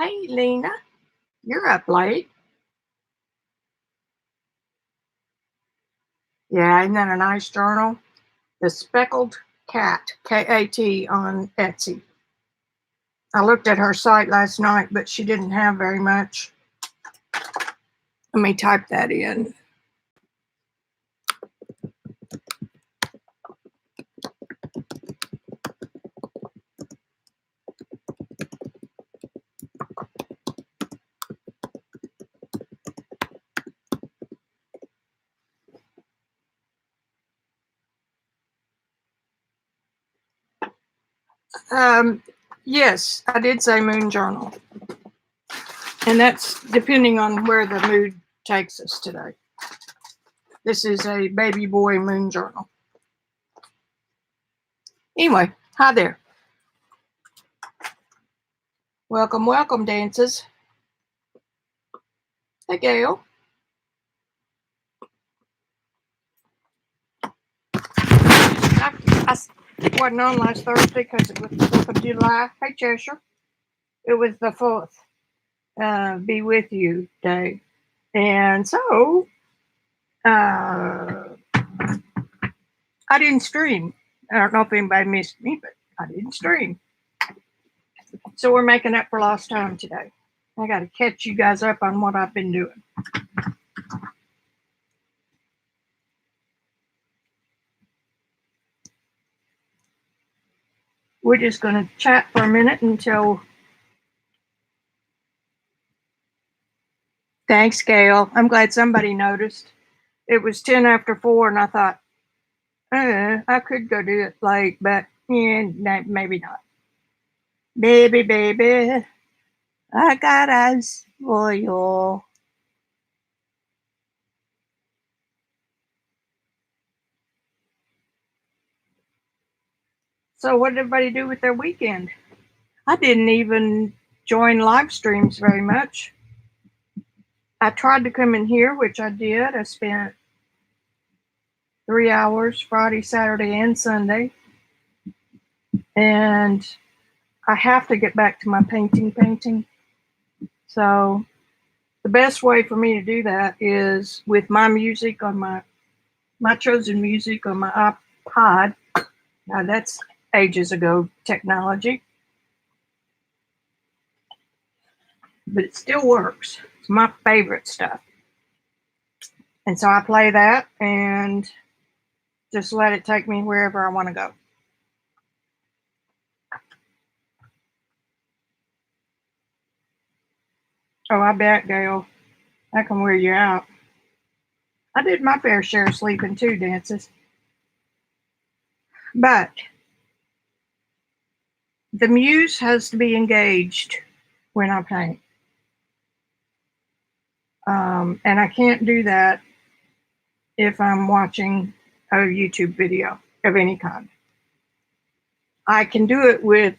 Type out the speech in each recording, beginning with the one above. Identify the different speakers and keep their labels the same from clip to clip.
Speaker 1: Hey, Lena, you're up late. Yeah, isn't that a nice journal? The Speckled Cat, K-A-T, on Etsy. I looked at her site last night, but she didn't have very much. Let me type that in. Yes, I did say moon journal. And that's depending on where the mood takes us today. This is a baby boy moon journal. Anyway, hi there. Welcome, welcome, dances. Hey, Gail. I wasn't on last Thursday because it was the 4th of July. Hey, Cheshire. It was the 4th, Be With You Day. And so, I didn't stream. I don't know if anybody missed me, but I didn't stream. So we're making up for lost time today. I got to catch you guys up on what I've been doing. We're just going to chat for a minute until... Thanks, Gail. I'm glad somebody noticed. It was 10 after 4, and I thought, I could go do it late, but maybe not. Baby, I got eyes for you. So what did everybody do with their weekend? I didn't even join live streams very much. I tried to come in here, which I did. I spent 3 hours Friday, Saturday, and Sunday. And I have to get back to my painting. So the best way for me to do that is with my music on my chosen music on my iPod. Now that's ages ago technology, but it still works. It's my favorite stuff. And so I play that and just let it take me wherever I want to go. Oh, I bet, Gail. I can wear you out. I did my fair share of sleeping too, dances. But the muse has to be engaged when I paint. And I can't do that if I'm watching a YouTube video of any kind. I can do it with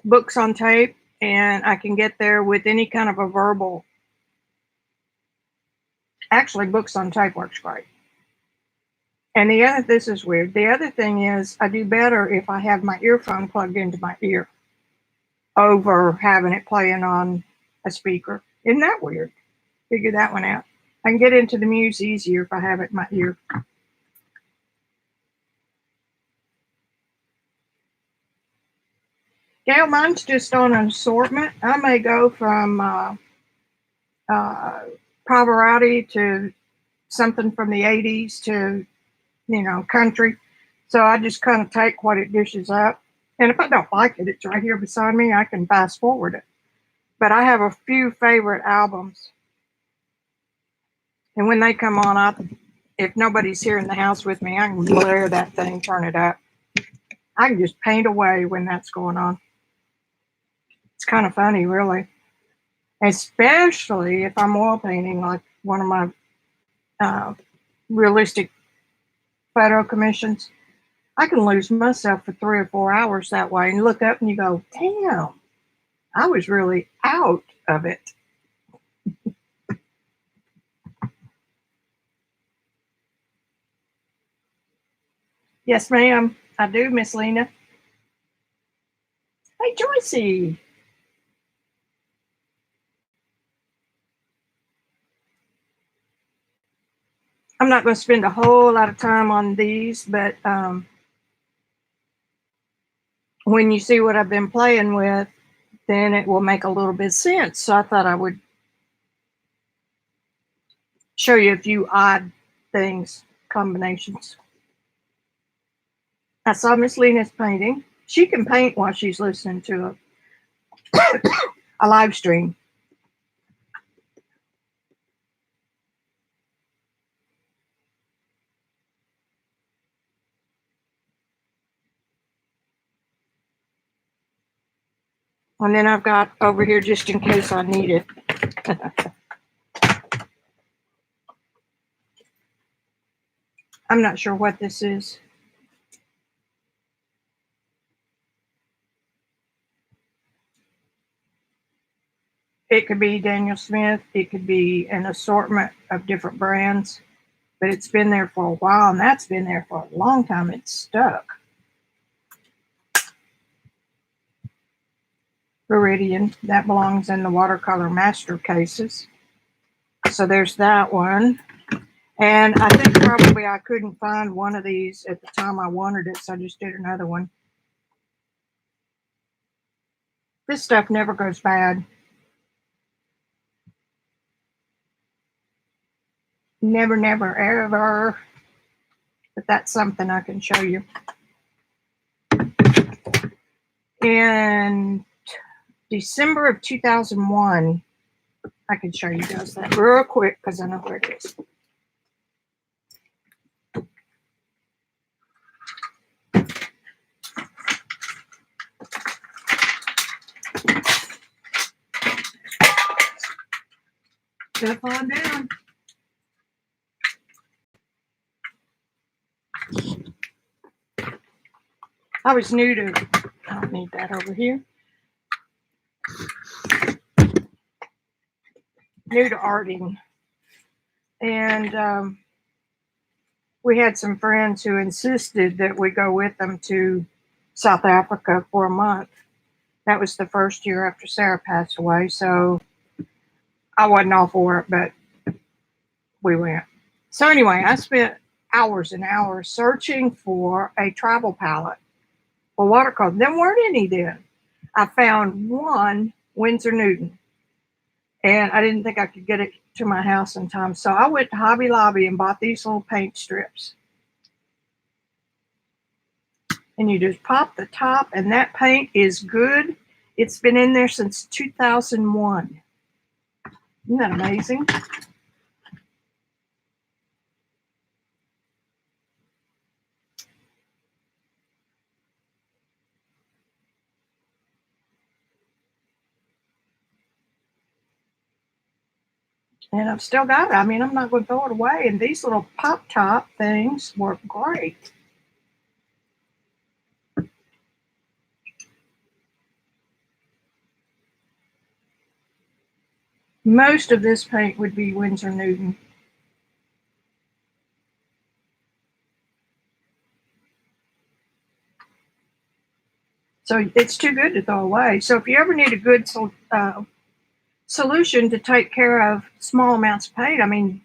Speaker 1: books on tape, and I can get there with any kind of a verbal. Actually, books on tape works great. And this is weird. The other thing is I do better if I have my earphone plugged into my ear over having it playing on a speaker. Isn't that weird? Figure that one out. I can get into the muse easier if I have it in my ear. Gail, mine's just on an assortment. I may go from Pavarotti to something from the 80s to, country. So I just kind of take what it dishes up. And if I don't like it, it's right here beside me. I can fast forward it. But I have a few favorite albums. And when they come on, if nobody's here in the house with me, I can blare that thing, turn it up. I can just paint away when that's going on. It's kind of funny, really. Especially if I'm oil painting, like one of my realistic photo commissions. I can lose myself for 3 or 4 hours that way and look up and you go, damn, I was really out of it. Yes, ma'am. I do, Miss Lena. Hey, Joycey. I'm not going to spend a whole lot of time on these, but when you see what I've been playing with, then it will make a little bit of sense. So I thought I would show you a few odd things, combinations. I saw Miss Lena's painting. She can paint while she's listening to a live stream. And then I've got over here just in case I need it. I'm not sure what this is. It could be Daniel Smith. It could be an assortment of different brands. But it's been there for a while, and that's been there for a long time. It's stuck. Viridian. That belongs in the watercolor master cases. So there's that one. And I think probably I couldn't find one of these at the time I wanted it, so I just did another one. This stuff never goes bad. Never, never, ever. But that's something I can show you. In December of 2001, I can show you guys that real quick because I know where it is. Step on down. I was new to, I don't need that over here. New to arting. And we had some friends who insisted that we go with them to South Africa for a month. That was the first year after Sarah passed away, so I wasn't all for it, but we went. So anyway, I spent hours and hours searching for a travel palette for watercolor. There weren't any then. I found one Winsor Newton, and I didn't think I could get it to my house in time. So I went to Hobby Lobby and bought these little paint strips. And you just pop the top, and that paint is good. It's been in there since 2001. Isn't that amazing? And I've still got it. I mean, I'm not going to throw it away. And these little pop top things work great. Most of this paint would be Winsor Newton. So it's too good to throw away. So if you ever need a good solution to take care of small amounts of paint, I mean,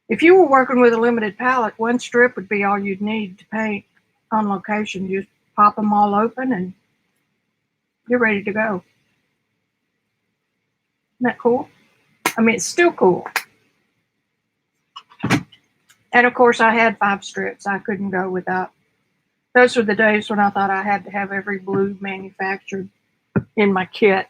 Speaker 1: if you were working with a limited palette, one strip would be all you'd need to paint on location. You just pop them all open and you're ready to go. Isn't that cool? I mean, it's still cool. And of course, I had 5 strips. I couldn't go without. Those were the days when I thought I had to have every blue manufactured in my kit.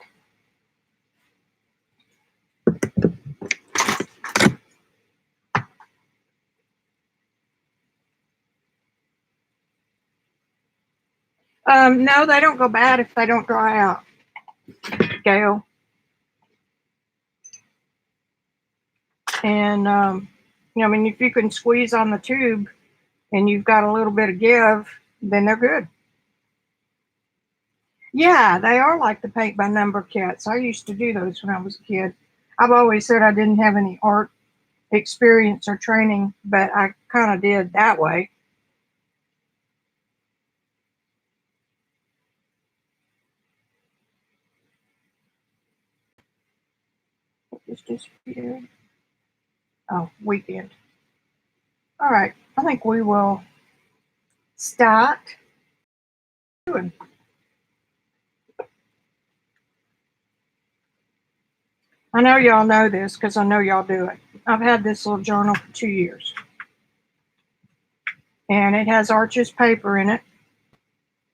Speaker 1: No, they don't go bad if they don't dry out, Gail. And, I mean, if you can squeeze on the tube and you've got a little bit of give, then they're good. Yeah, they are like the paint by number kits. I used to do those when I was a kid. I've always said I didn't have any art experience or training, but I kind of did that way. It just disappeared. Oh, weekend. All right, I think we will start doing. I know y'all know this because I know y'all do it. I've had this little journal for 2 years. And it has Arches paper in it.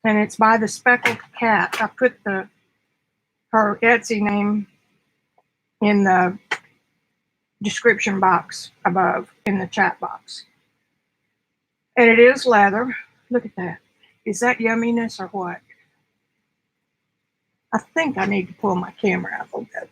Speaker 1: And it's by the Speckled Cat. I put her Etsy name in the description box above in the chat box. And it is leather. Look at that. Is that yumminess or what? I think I need to pull my camera out a little bit.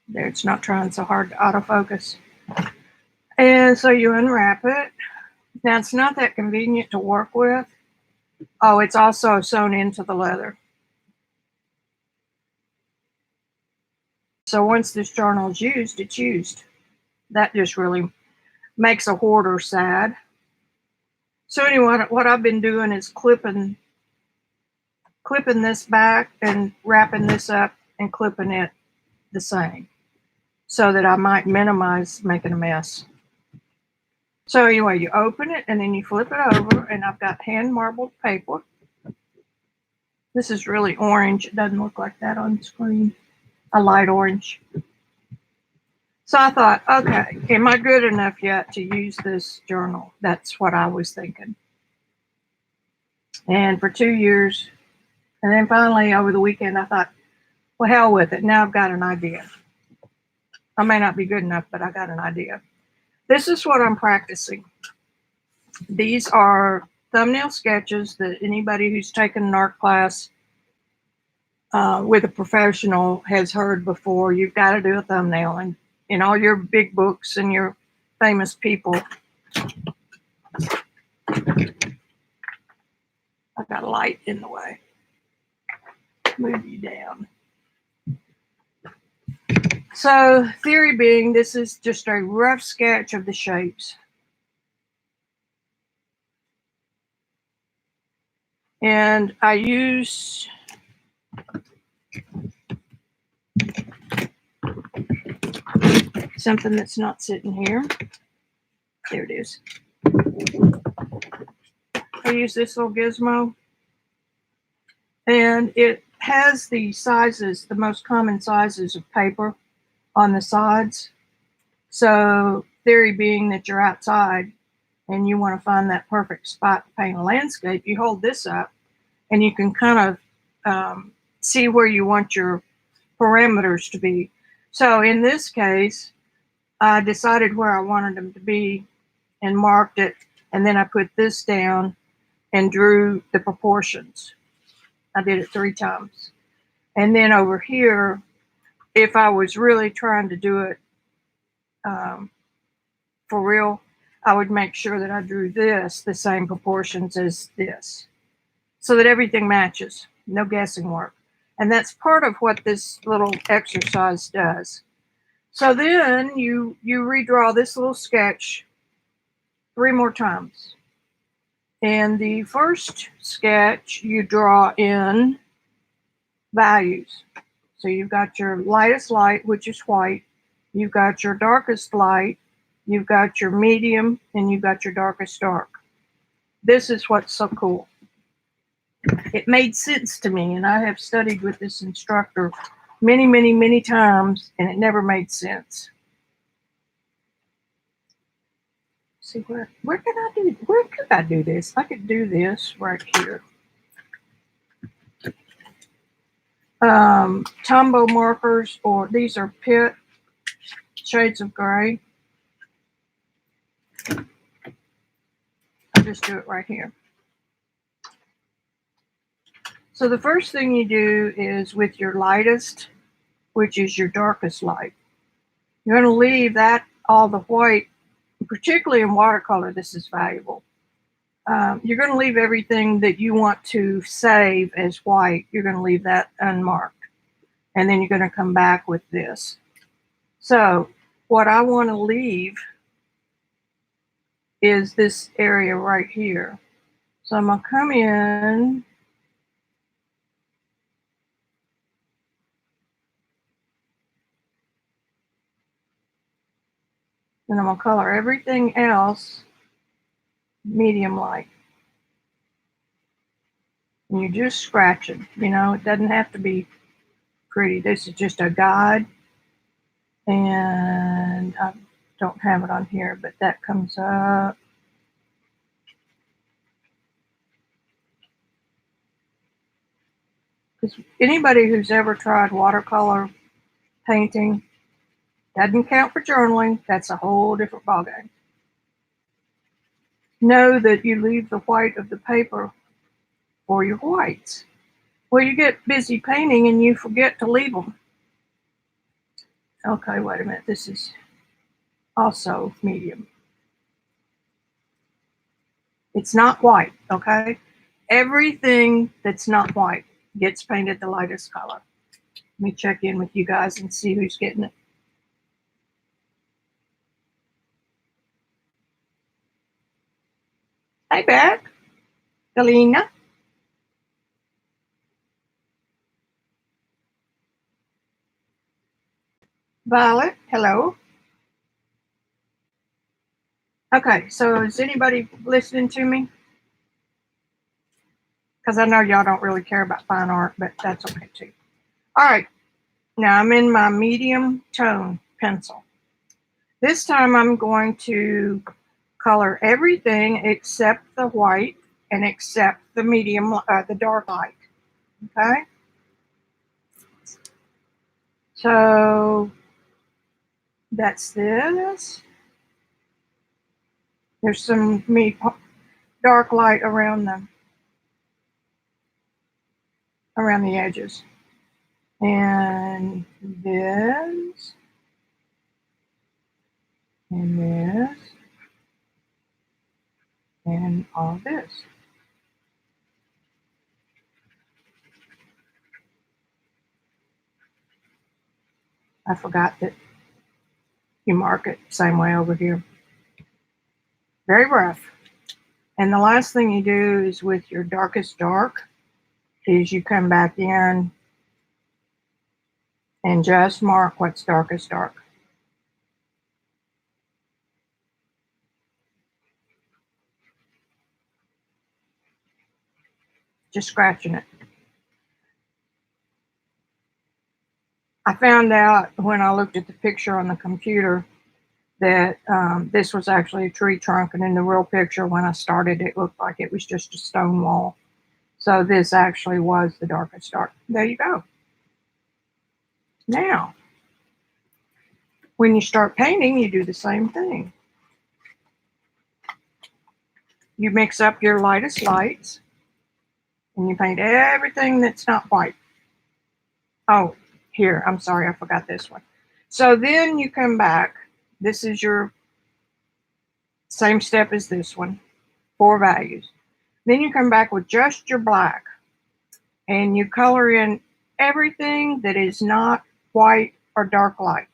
Speaker 1: There, it's not trying so hard to autofocus. And so you unwrap it. Now, it's not that convenient to work with. Oh, it's also sewn into the leather. So once this journal is used, it's used. That just really makes a hoarder sad. So anyway, what I've been doing is clipping this back and wrapping this up and clipping it the same so that I might minimize making a mess. So anyway, you open it and then you flip it over, and I've got hand marbled paper. This is really orange. It doesn't look like that on screen. A light orange. So I thought, okay, am I good enough yet to use this journal? That's what I was thinking. And for 2 years, and then finally over the weekend, I thought, well, hell with it. Now I've got an idea. I may not be good enough, but I got an idea. This is what I'm practicing. These are thumbnail sketches that anybody who's taken an art class with a professional has heard before. You've got to do a thumbnail. And in all your big books and your famous people, I've got a light in the way. Move you down. So, theory being, this is just a rough sketch of the shapes. And I use something that's not sitting here. There it is. I use this little gizmo. And it has the sizes, the most common sizes of paper on the sides. So, theory being that you're outside and you want to find that perfect spot to paint a landscape, you hold this up and you can kind of see where you want your parameters to be. So in this case, I decided where I wanted them to be and marked it, and then I put this down and drew the proportions. I did it 3 times. And then over here, if I was really trying to do it for real, I would make sure that I drew this the same proportions as this so that everything matches, no guessing work. And that's part of what this little exercise does. So then you redraw this little sketch 3 more times. And the first sketch, you draw in values. So you've got your lightest light, which is white. You've got your darkest light. You've got your medium, and you've got your darkest dark. This is what's so cool. It made sense to me, and I have studied with this instructor many, many, many times, and it never made sense. See, where could I do this? I could do this right here. Tombow markers, or these are Pitt shades of gray. I'll just do it right here. So the first thing you do is with your lightest, which is your darkest light, you're going to leave that all the white, particularly in watercolor. This is valuable. You're going to leave everything that you want to save as white. You're going to leave that unmarked. And then you're going to come back with this. So what I want to leave is this area right here. So I'm going to come in And I'm going to color everything else medium light. And you're just scratching, you know, it doesn't have to be pretty. This is just a guide. And I don't have it on here, but that comes up. Because anybody who's ever tried watercolor painting, doesn't count for journaling. That's a whole different ballgame. Know that you leave the white of the paper for your whites. Well, you get busy painting and you forget to leave them. Okay, wait a minute. This is also medium. It's not white, okay? Everything that's not white gets painted the lightest color. Let me check in with you guys and see who's getting it. Hey, back. Galina. Violet, hello. Okay, so is anybody listening to me? Because I know y'all don't really care about fine art, but that's okay too. All right, now I'm in my medium tone pencil. This time I'm going to color everything except the white and except the medium, the dark light. Okay. So that's this. There's some dark light around the edges. And this. And this. And all this. I forgot that you mark it the same way over here. Very rough. And the last thing you do is with your darkest dark is you come back in and just mark what's darkest dark. Just scratching it. I found out when I looked at the picture on the computer that this was actually a tree trunk, and in the real picture when I started it looked like it was just a stone wall. So this actually was the darkest dark. There you go. Now, when you start painting, you do the same thing. You mix up your lightest lights, and you paint everything that's not white. Oh, here, I'm sorry, I forgot this one. So then you come back. This is your same step as this one, 4 values. Then you come back with just your black, and you color in everything that is not white or dark light.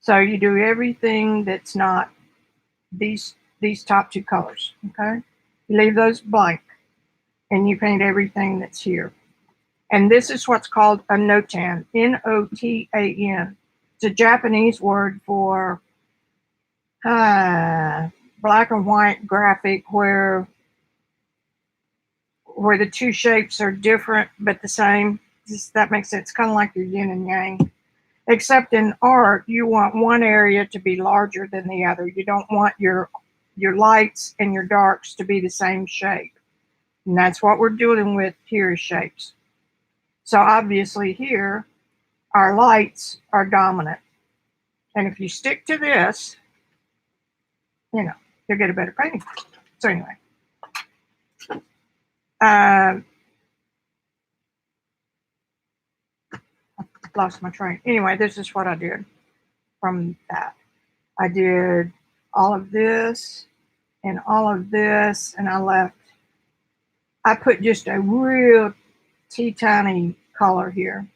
Speaker 1: So you do everything that's not these top 2 colors, okay? You leave those blank, and you paint everything that's here. And this is what's called a notan, N-O-T-A-N. It's a Japanese word for black and white graphic where the 2 shapes are different but the same. That makes sense. Kind of like your yin and yang. Except in art, you want one area to be larger than the other. You don't want your lights and your darks to be the same shape. And that's what we're dealing with here is shapes. So obviously here, our lights are dominant. And if you stick to this, you know, you'll get a better painting. So anyway. I lost my train. Anyway, this is what I did from that. I did all of this and all of this, and I put just a real teeny color here,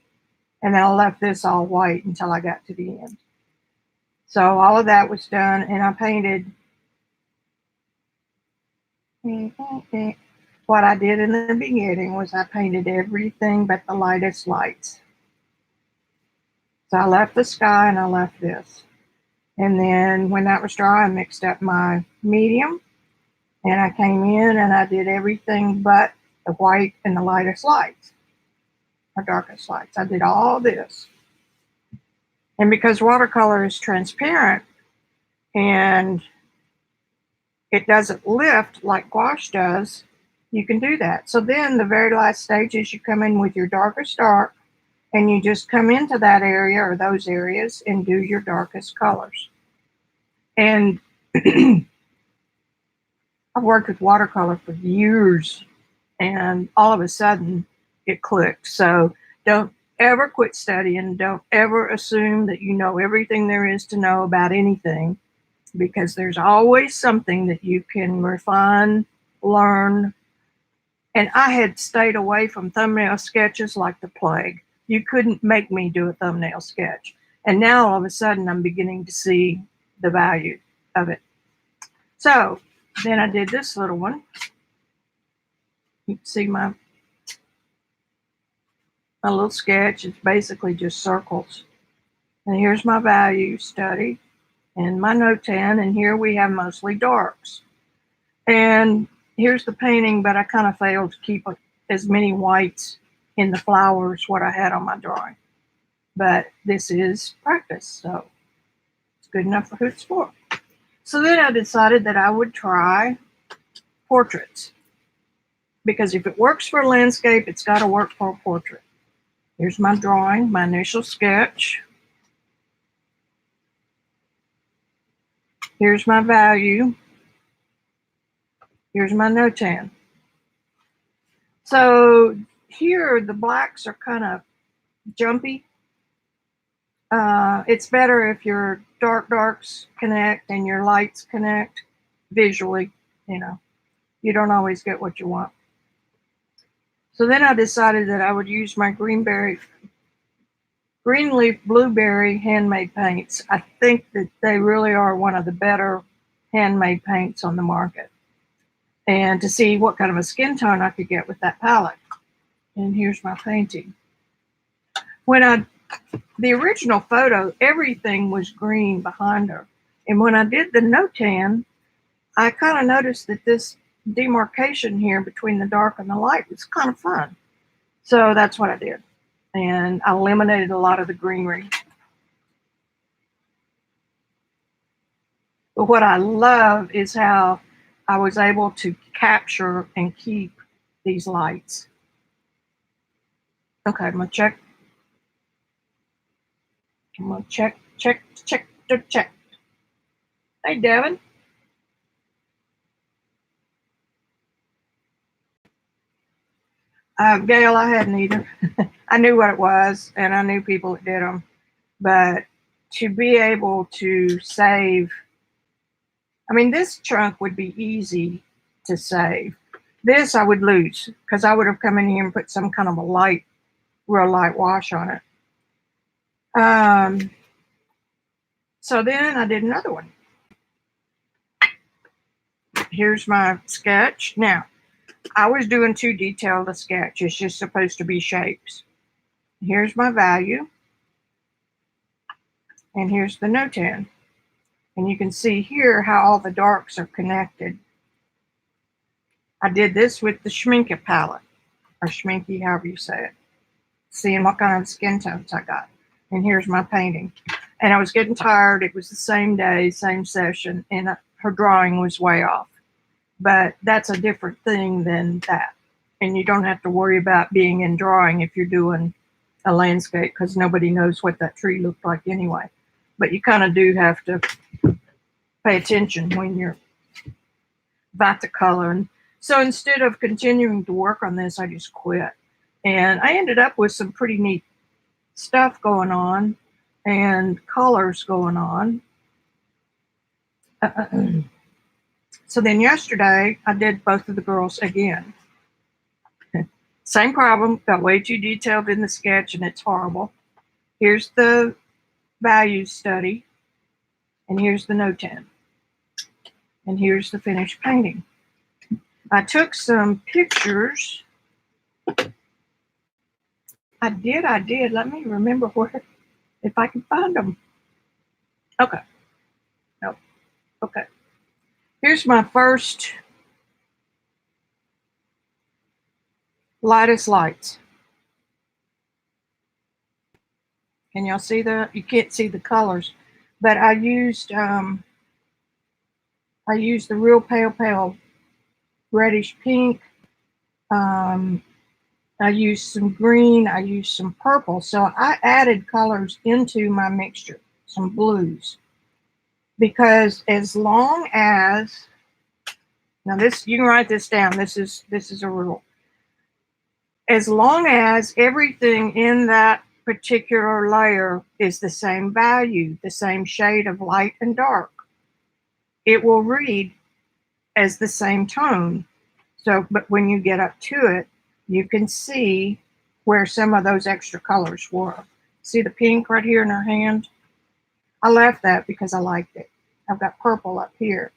Speaker 1: and then I left this all white until I got to the end. So all of that was done, and I painted what I did in the beginning was I painted everything but the lightest lights. So I left the sky and I left this. And then when that was dry, I mixed up my medium, and I came in and I did everything but the white and the lightest lights, or darkest lights. I did all this. And because watercolor is transparent and it doesn't lift like gouache does, you can do that. So then the very last stage is you come in with your darkest dark, and you just come into that area or those areas and do your darkest colors. And I've worked with watercolor for years, and all of a sudden it clicked. So don't ever quit studying. Don't ever assume that you know everything there is to know about anything, because there's always something that you can refine, learn. And I had stayed away from thumbnail sketches like the plague. You couldn't make me do a thumbnail sketch. And now all of a sudden I'm beginning to see the value of it. So then I did this little one. You can see my little sketch. It's basically just circles. And here's my value study and my notan, and here we have mostly darks. And here's the painting, but I kind of failed to keep as many whites in the flowers what I had on my drawing. But this is practice, so it's good enough for who it's for. So then I decided that I would try portraits, because if it works for a landscape, it's got to work for a portrait. Here's my drawing, my initial sketch. Here's my value. Here's my notan. So here the blacks are kind of jumpy. It's better if your darks connect and your lights connect visually. You don't always get what you want. So then I decided that I would use my green leaf blueberry handmade paints. I think that they really are one of the better handmade paints on the market, and to see what kind of a skin tone I could get with that palette. And here's my painting. The original photo, everything was green behind her. And when I did the notan, I kind of noticed that this demarcation here between the dark and the light was kind of fun. So that's what I did. And I eliminated a lot of the greenery. But what I love is how I was able to capture and keep these lights. Okay, I'm gonna check. Check. Hey, Devin. Gail, I hadn't either. I knew what it was, and I knew people that did them. But to be able to save, I mean, this chunk would be easy to save. This I would lose, because I would have come in here and put some kind of a real light wash on it. So then I did another one. Here's my sketch. Now, I was doing too detailed a sketch. It's just supposed to be shapes. Here's my value. And here's the notan. And you can see here how all the darks are connected. I did this with the Schminke palette, or Schminke, however you say it. Seeing what kind of skin tones I got. And here's my painting. And I was getting tired. It was the same day, same session, and her drawing was way off. But that's a different thing than that. And you don't have to worry about being in drawing if you're doing a landscape, because nobody knows what that tree looked like anyway. But you kind of do have to pay attention when you're about to color. And so instead of continuing to work on this, I just quit. And I ended up with some pretty neat stuff going on and colors going on. So then yesterday, I did both of the girls again. Same problem, got way too detailed in the sketch, and it's horrible. Here's the value study, and here's the notan, and here's the finished painting. I took some pictures. I did. Let me remember where, if I can find them. Okay. Okay, here's my first lightest lights. Can y'all see that? You can't see the colors, but I used the real pale reddish pink. Um, I used some green. I used some purple. So I added colors into my mixture, some blues, because as long as, now this, you can write this down. This is a rule. As long as everything in that particular layer is the same value, the same shade of light and dark, it will read as the same tone. So, but when you get up to it, you can see where some of those extra colors were. See the pink right here in her hand? I left that because I liked it. I've got purple up here.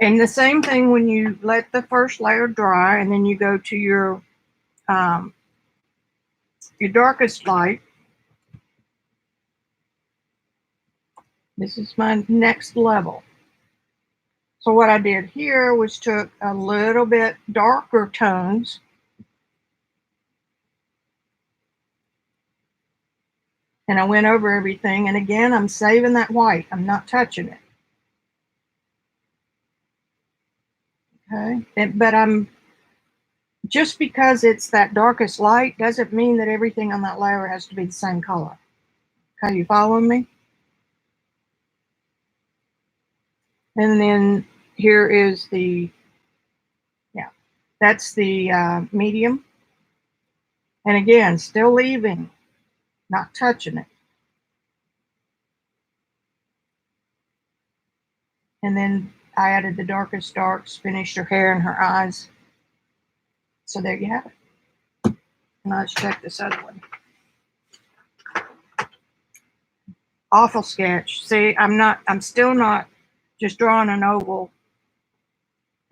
Speaker 1: And the same thing when you let the first layer dry and then you go to your darkest light. This is my next level. So what I did here was took a little bit darker tones and I went over everything. And again, I'm saving that white. I'm not touching it. Okay. But I'm, just because it's that darkest light doesn't mean that everything on that layer has to be the same color. Okay, you following me? And then here is the, yeah, that's the medium. And again, still leaving, not touching it. And then I added the darkest darks, finished her hair and her eyes. So there you have it. And let's check this other one. Awful sketch. See, I'm still not just drawing an oval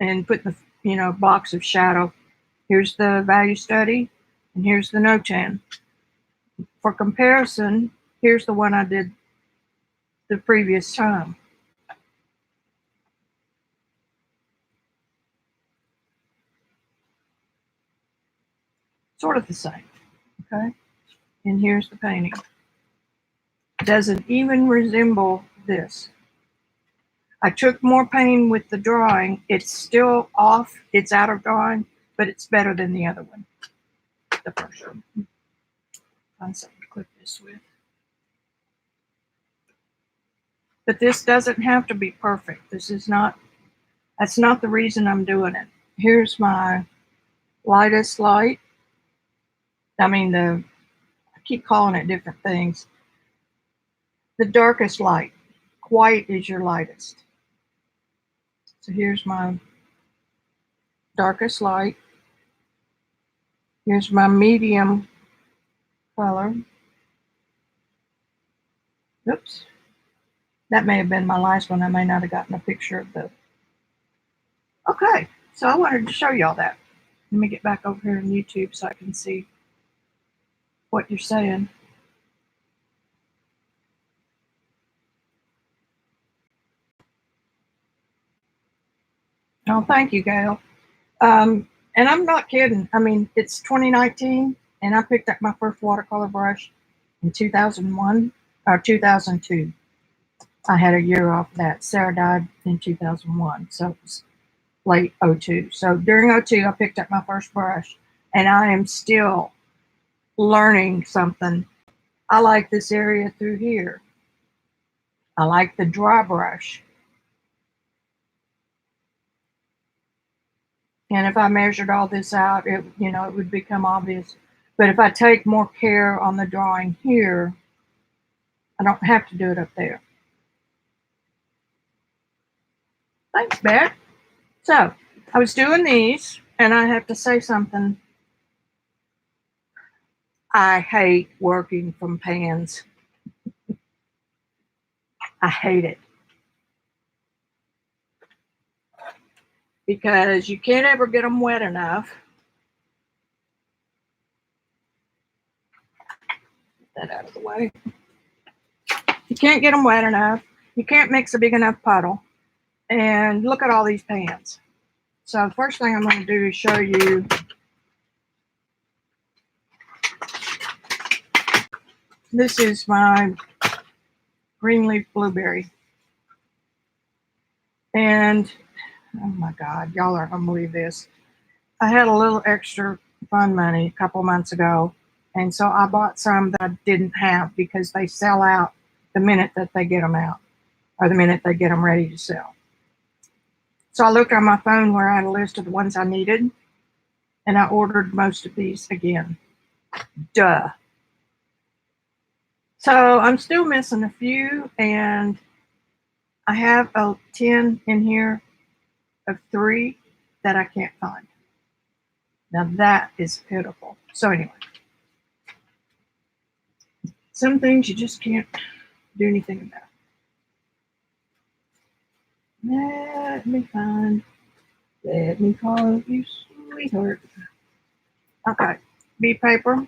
Speaker 1: and putting the, box of shadow. Here's the value study and here's the no-tan. For comparison, here's the one I did the previous time. Sort of the same, okay? And here's the painting. Doesn't even resemble this. I took more pain with the drawing. It's still off, it's out of drawing, but it's better than the other one, the first one. Find something to clip this with. But this doesn't have to be perfect. That's not the reason I'm doing it. Here's my lightest light. I keep calling it different things. The darkest light. White is your lightest. So here's my darkest light. Here's my medium color. Oops. That may have been my last one. I may not have gotten a picture of the. Okay, so I wanted to show y'all that. Let me get back over here on YouTube so I can see what you're saying. Oh, thank you, Gail. And I'm not kidding. I mean, it's 2019, and I picked up my first watercolor brush in 2001 or 2002. I had a year off that. Sarah died in 2001, so it was late 02. So during 02, I picked up my first brush, and I am still learning something. I like this area through here. I like the dry brush. And if I measured all this out, it would become obvious. But if I take more care on the drawing here, I don't have to do it up there. Thanks, Beck. So I was doing these, and I have to say something. I hate working from pans. I hate it. Because you can't ever get them wet enough. Get that out of the way. You can't get them wet enough. You can't mix a big enough puddle. And look at all these pans. So the first thing I'm going to do is show you this is my green leaf blueberry. And oh my God, y'all aren't going to believe this. I had a little extra fund money a couple months ago. And so I bought some that I didn't have because they sell out the minute that they get them out or the minute they get them ready to sell. So I looked on my phone where I had a list of the ones I needed and I ordered most of these again. Duh. So I'm still missing a few, and I have a tin in here of 3 that I can't find. Now that is pitiful. So anyway, some things you just can't do anything about. Let me call you sweetheart. Okay, bead paper.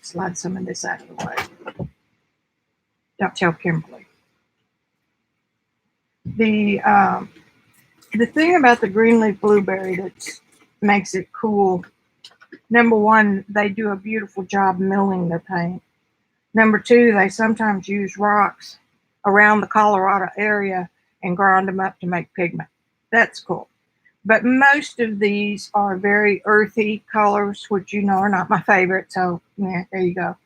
Speaker 1: Slide some of this out of the way. Don't tell Kimberly. The thing about the green leaf blueberry that makes it cool, number one, they do a beautiful job milling their paint. Number two, they sometimes use rocks around the Colorado area and grind them up to make pigment. That's cool. But most of these are very earthy colors, which you know are not my favorite. So yeah, there you go.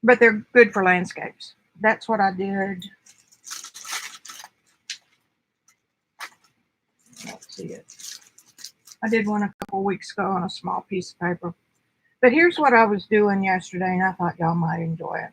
Speaker 1: But they're good for landscapes. That's what I did. Let's see it. I did one a couple weeks ago on a small piece of paper. But here's what I was doing yesterday, and I thought y'all might enjoy it.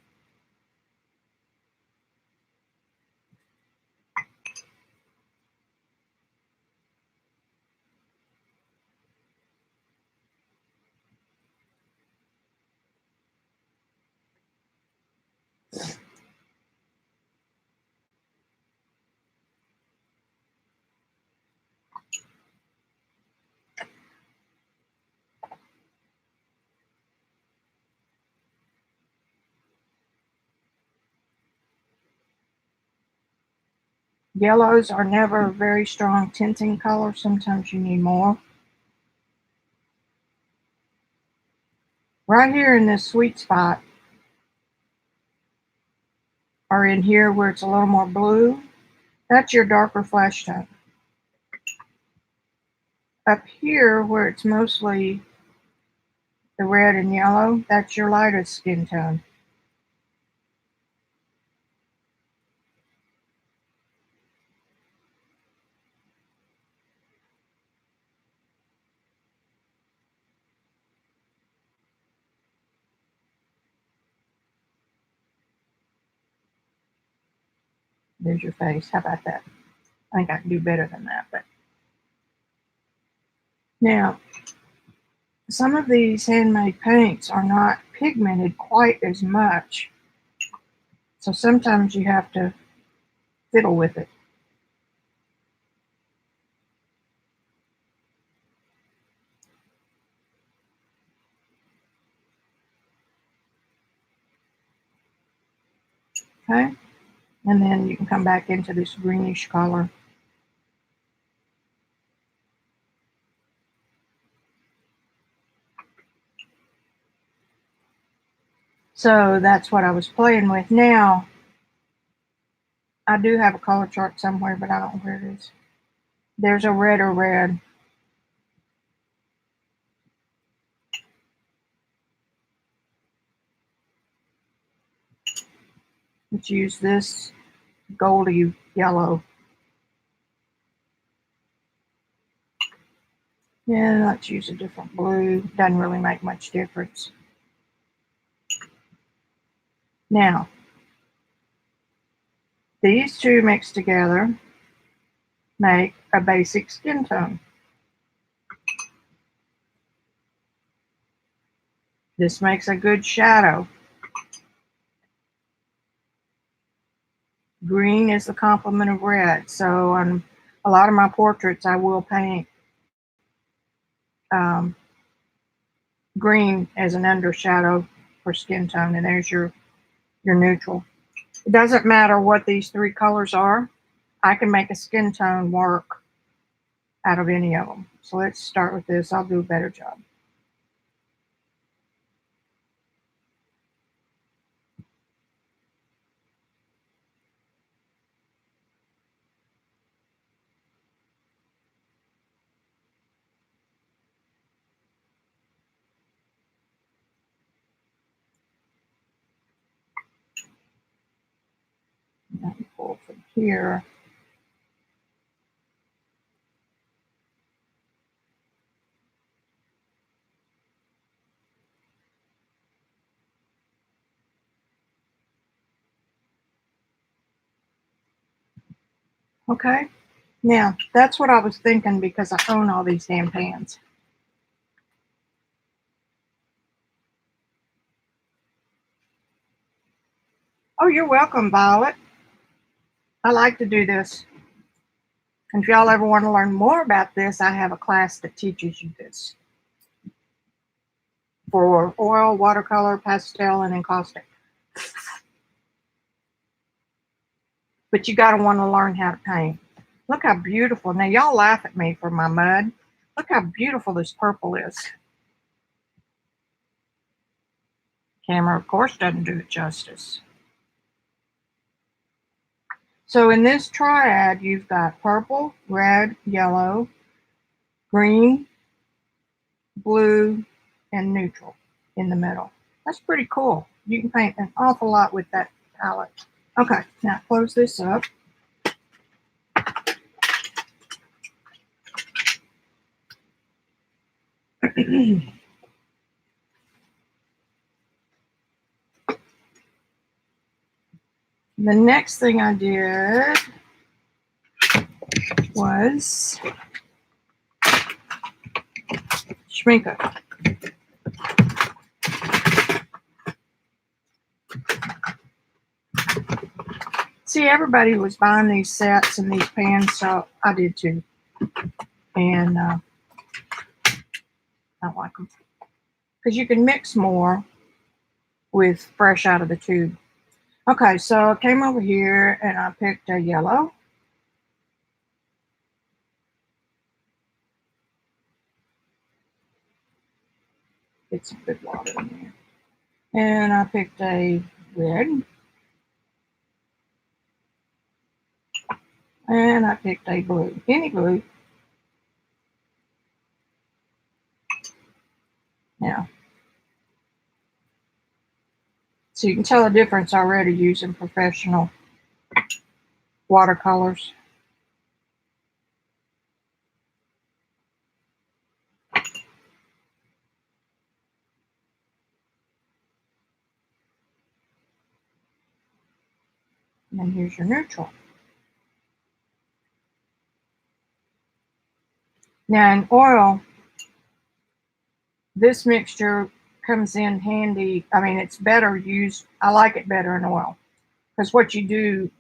Speaker 1: Yellows are never a very strong tinting color. Sometimes you need more. Right here in this sweet spot, or in here where it's a little more blue, that's your darker flesh tone. Up here where it's mostly the red and yellow, that's your lightest skin tone. There's your face. How about that? I think I can do better than that. But now, some of these handmade paints are not pigmented quite as much. So sometimes you have to fiddle with it. Okay? And then you can come back into this greenish color. So that's what I was playing with. Now, I do have a color chart somewhere, but I don't know where it is. There's a redder red. Let's use this goldy yellow. Yeah, let's use a different blue. Doesn't really make much difference. Now, these two mixed together make a basic skin tone. This makes a good shadow. Green is the complement of red. So on a lot of my portraits, I will paint green as an undershadow for skin tone, and there's your neutral. It doesn't matter what these three colors are. I can make a skin tone work out of any of them. So let's start with this. I'll do a better job. Let me pull from here. Okay, now that's what I was thinking because I own all these damn pans. Oh, you're welcome, Violet. I like to do this. And if y'all ever want to learn more about this, I have a class that teaches you this for oil, watercolor, pastel, and encaustic. But you got to want to learn how to paint. Look how beautiful. Now, y'all laugh at me for my mud. Look how beautiful this purple is. Camera, of course, doesn't do it justice. So in this triad, you've got purple, red, yellow, green, blue, and neutral in the middle. That's pretty cool. You can paint an awful lot with that palette. Okay, now close this up. The next thing I did was Schminke. See, everybody was buying these sets and these pans, so I did too. And I don't like them because you can mix more with fresh out of the tube. Okay, so I came over here and I picked a yellow. Get some good water in there. And I picked a red. And I picked a blue. Any blue. Now, so you can tell the difference already using professional watercolors. And then here's your neutral. Now in oil, this mixture comes in handy. I mean, it's better used. I like it better in oil because what you do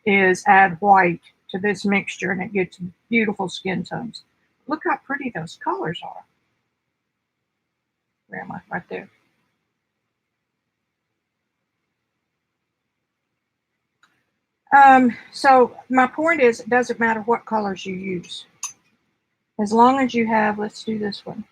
Speaker 1: is add white to this mixture and it gets beautiful skin tones. Look how pretty those colors are. Where am I? Right there. So my point is, it doesn't matter what colors you use. As long as you have, let's do this one.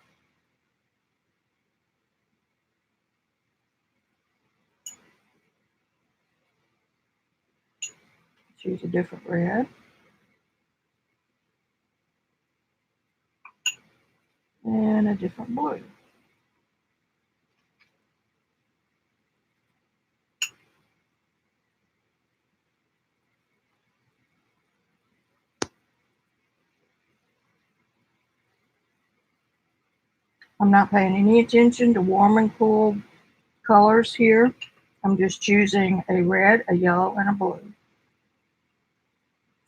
Speaker 1: Let's use a different red. And a different blue. I'm not paying any attention to warm and cool colors here. I'm just choosing a red, a yellow, and a blue.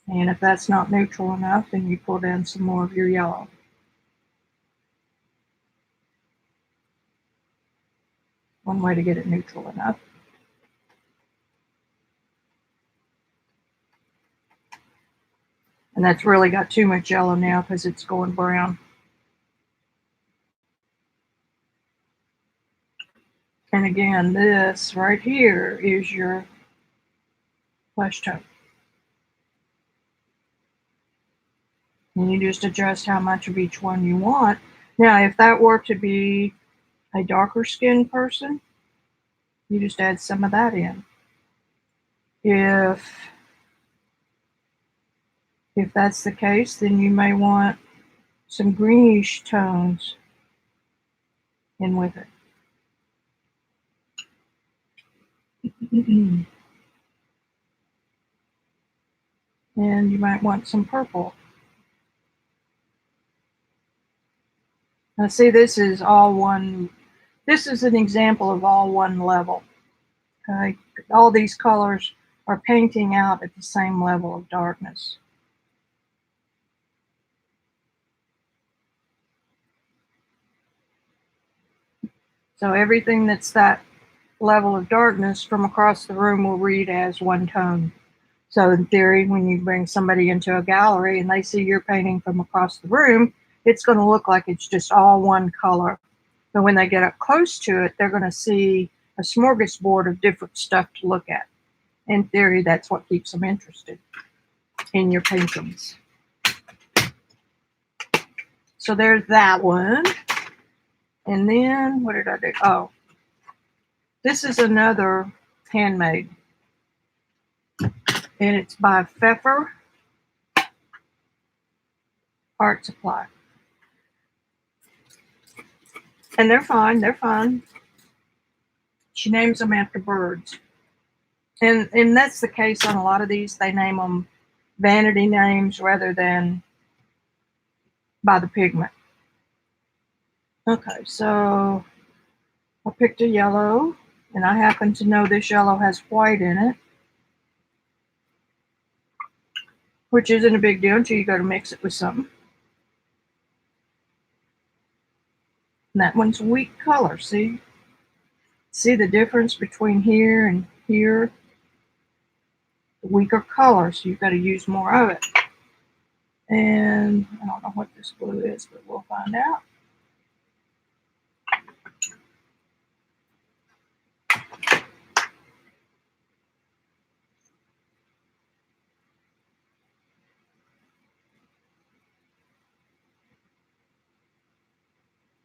Speaker 1: And if that's not neutral enough, then you pull down some more of your yellow. One way to get it neutral enough. And that's really got too much yellow now because it's going brown. And And again, this right here is your flesh tone. And you just adjust how much of each one you want. Now, if that were to be a darker skinned person, you just add some of that in. If that's the case, then you may want some greenish tones in with it. And you might want some purple. Now see, this is all one, this is an example of all one level. Okay, all these colors are painting out at the same level of darkness. So everything that's that level of darkness from across the room will read as one tone. So in theory, when you bring somebody into a gallery and they see your painting from across the room, it's going to look like it's just all one color. But when they get up close to it, they're going to see a smorgasbord of different stuff to look at. In theory, that's what keeps them interested in your paintings. So there's that one. And then, what did I do? Oh, this is another handmade. And it's by Pfeffer Art Supply. And they're fine, they're fine. She names them after birds. And that's the case on a lot of these. They name them vanity names rather than by the pigment. Okay, so I picked a yellow, and I happen to know this yellow has white in it, which isn't a big deal until you go to mix it with something. And that one's a weak color, see? See the difference between here and here? The weaker color, so you've got to use more of it. And I don't know what this blue is, but we'll find out.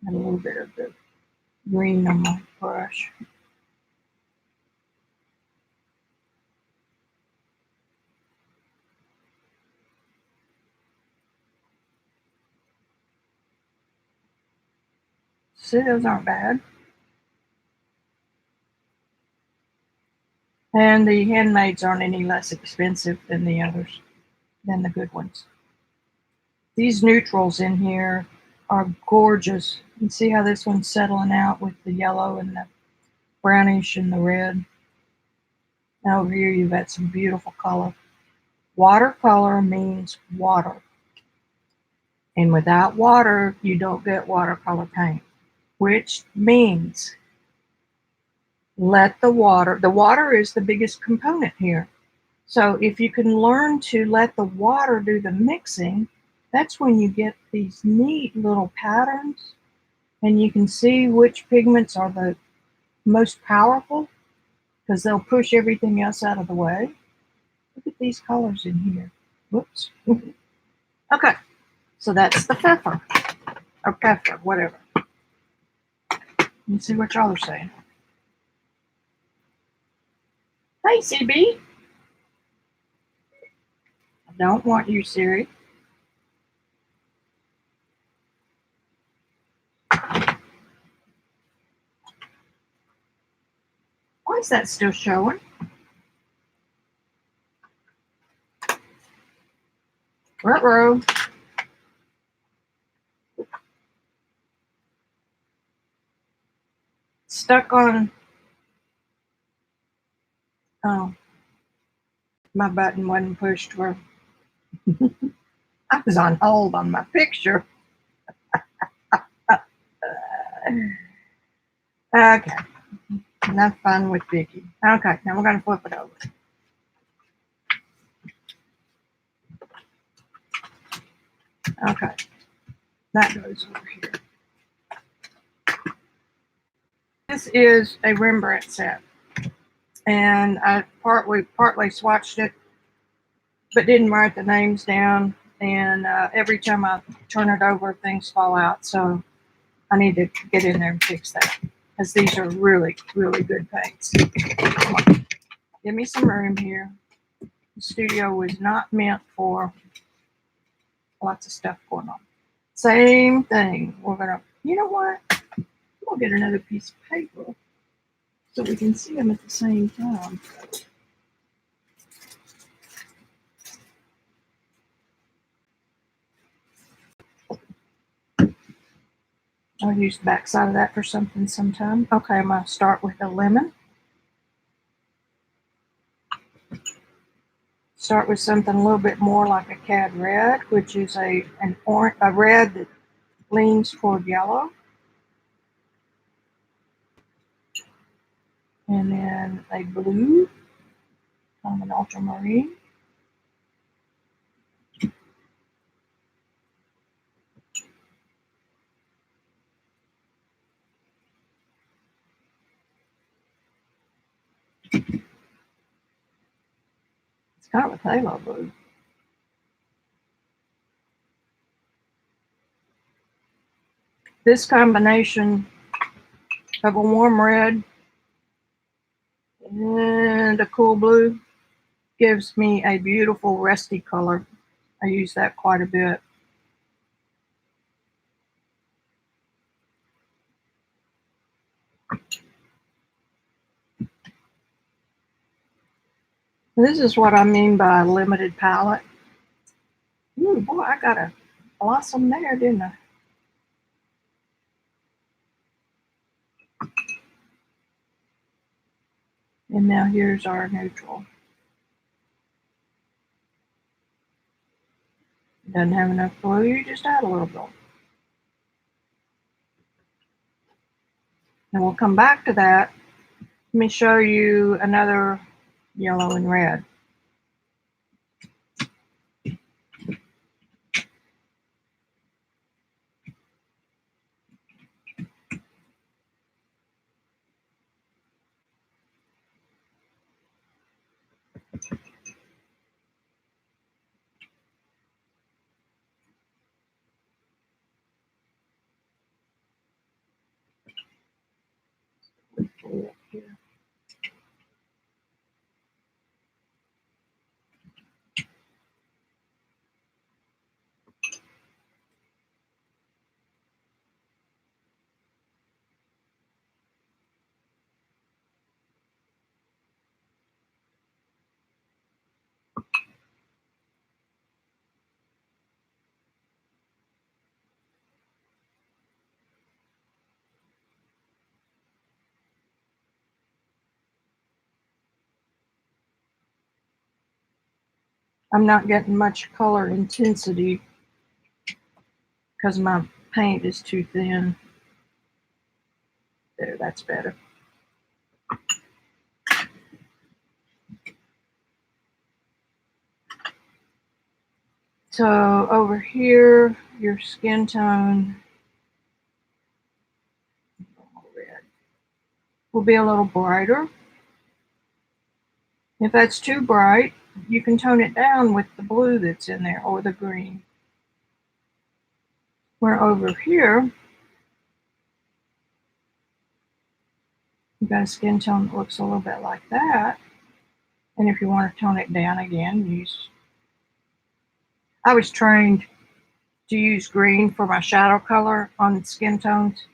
Speaker 1: And a little bit of the green on my brush. See, those aren't bad. And the handmaids aren't any less expensive than the others, than the good ones. These neutrals in here are gorgeous. You see how this one's settling out with the yellow and the brownish and the red. Now over here you've got some beautiful color. Watercolor means water. And without water, you don't get watercolor paint, which means let the water is the biggest component here. So if you can learn to let the water do the mixing, that's when you get these neat little patterns, and you can see which pigments are the most powerful because they'll push everything else out of the way. Look at these colors in here. Whoops. Okay, so that's the Pfeffer, or Pfeffer, whatever. Let's see what y'all are saying. Hey, CB. I don't want you, Siri. Why is that still showing? Ruh-roh. Stuck on. Oh, my button wasn't pushed where I was on hold on my picture. Okay, enough fun with Vicki. Okay, now we're going to flip it over. Okay, that goes over here. this is a Rembrandt set, and I partly swatched it, but didn't write the names down. And every time I turn it over, things fall out. So I need to get in there and fix that, because these are really, really good paints. Come on. Give me some room here. The studio was not meant for lots of stuff going on. Same thing. We're gonna, you know what? We'll get another piece of paper so we can see them at the same time. I'll use the back side of that for something sometime. Okay, I'm gonna start with a lemon. Start with something a little bit more like a cad red, which is a red that leans toward yellow. And then a blue, kind of an ultramarine. It's kind of a phthalo blue. This combination of a warm red and a cool blue gives me a beautiful rusty color. I use that quite a bit. This is what I mean by a limited palette. Ooh, boy, I got a blossom there, didn't I? And now here's our neutral. Doesn't have enough blue, you just add a little bit. And we'll come back to that. Let me show you another yellow and red. I'm not getting much color intensity because my paint is too thin. There, that's better. So over here, your skin tone red will be a little brighter. If that's too bright, you can tone it down with the blue that's in there or the green. Where over here, you've got a skin tone that looks a little bit like that. And if you want to tone it down again, I was trained to use green for my shadow color on skin tones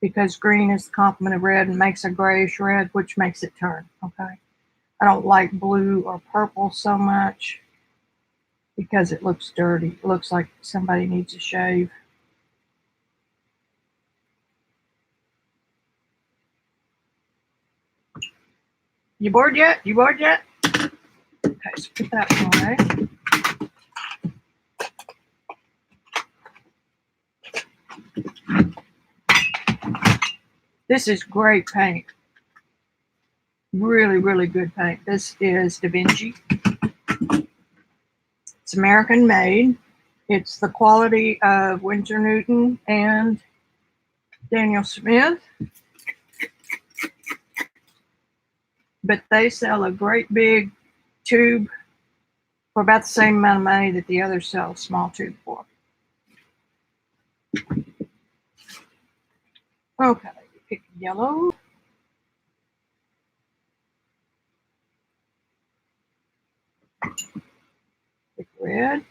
Speaker 1: because green is the complement of red and makes a grayish red, which makes it turn, okay? I don't like blue or purple so much because it looks dirty. It looks like somebody needs a shave. You bored yet? You bored yet? Okay, so put that away. This is great paint. Really, really good paint. This is Da Vinci. It's American made. It's the quality of Winsor Newton and Daniel Smith. but they sell a great big tube for about the same amount of money that the others sell a small tube for. Okay, pick yellow. Pick red.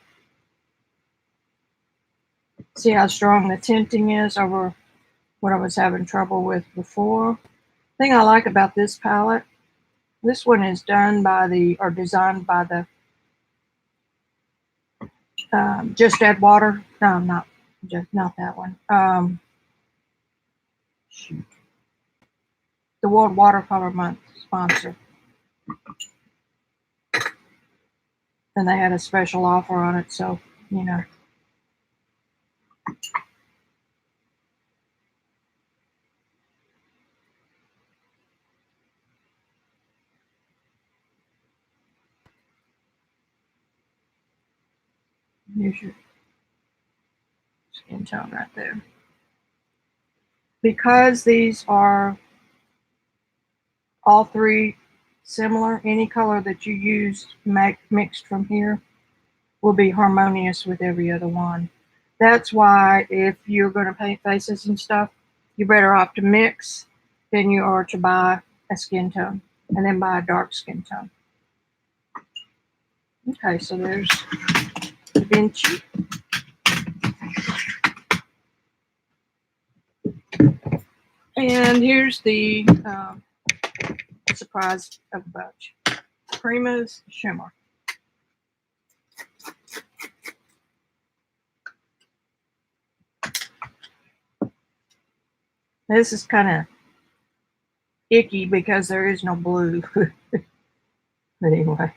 Speaker 1: See how strong the tinting is over what I was having trouble with before. The thing I like about this palette, this one is done by the, or designed by the Just Add Water. No, not that one. Shoot. The World Watercolor Month sponsor. And they had a special offer on it, so, you know. Here's your skin tone right there. Because these are all three similar, any color that you use mixed from here will be harmonious with every other one. That's why if you're going to paint faces and stuff, you're better off to mix than you are to buy a skin tone and then buy a dark skin tone. Okay, so there's Da Vinci. And here's the surprise of the bunch. Prima's Shimmer. This is kind of icky because there is no blue. But anyway,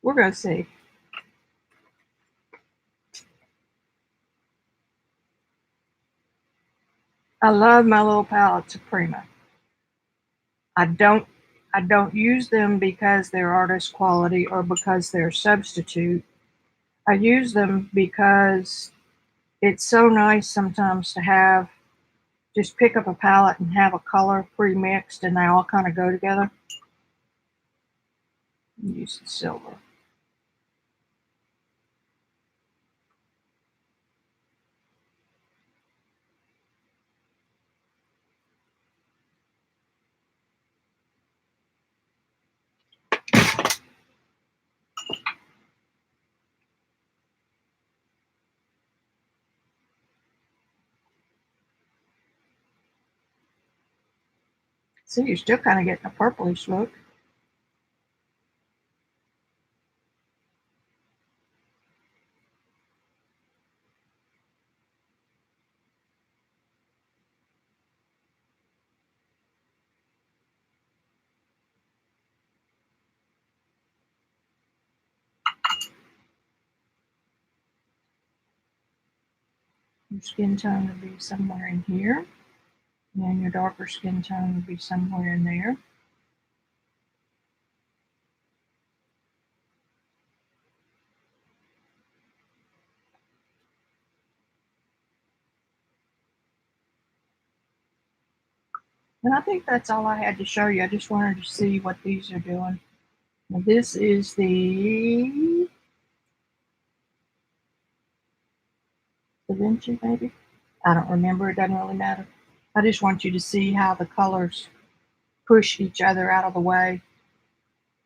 Speaker 1: we're going to see. I love my little palettes of Prima. I don't use them because they're artist quality or because they're a substitute. I use them because it's so nice sometimes to have, just pick up a palette and have a color pre-mixed and they all kind of go together. Use the silver. See, you're still kind of getting a purplish look. Your skin tone would be somewhere in here. And your darker skin tone would be somewhere in there. And I think that's all I had to show you. I just wanted to see what these are doing. Now this is the Da Vinci, maybe? I don't remember. It doesn't really matter. I just want you to see how the colors push each other out of the way.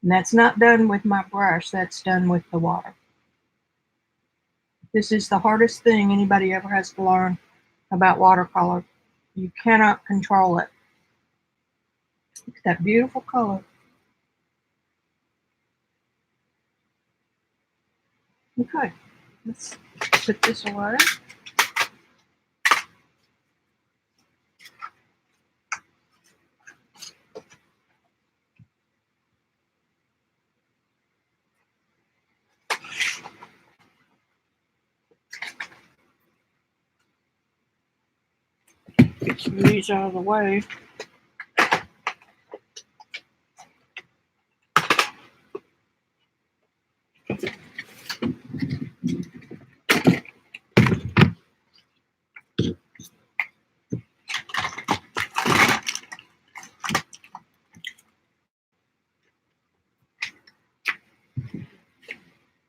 Speaker 1: And that's not done with my brush. That's done with the water. This is the hardest thing anybody ever has to learn about watercolor. You cannot control it. Look at that beautiful color. Okay, let's put this away. Get some of these out of the way.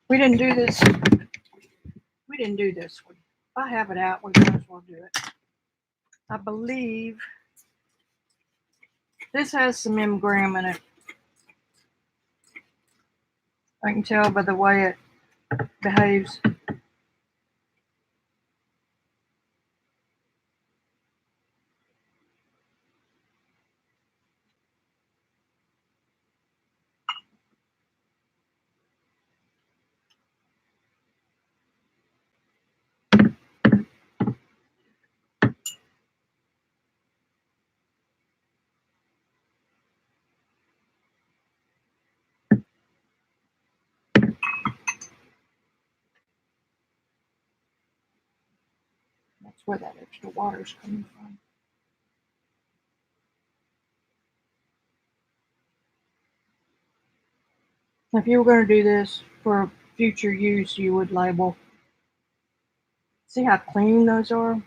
Speaker 1: We didn't do this. We didn't do this one. If I have it out, we might as well do it. I believe this has some M-gram in it. I can tell by the way it behaves. That's where that extra water's coming from. If you were going to do this for future use, you would label. See how clean those are?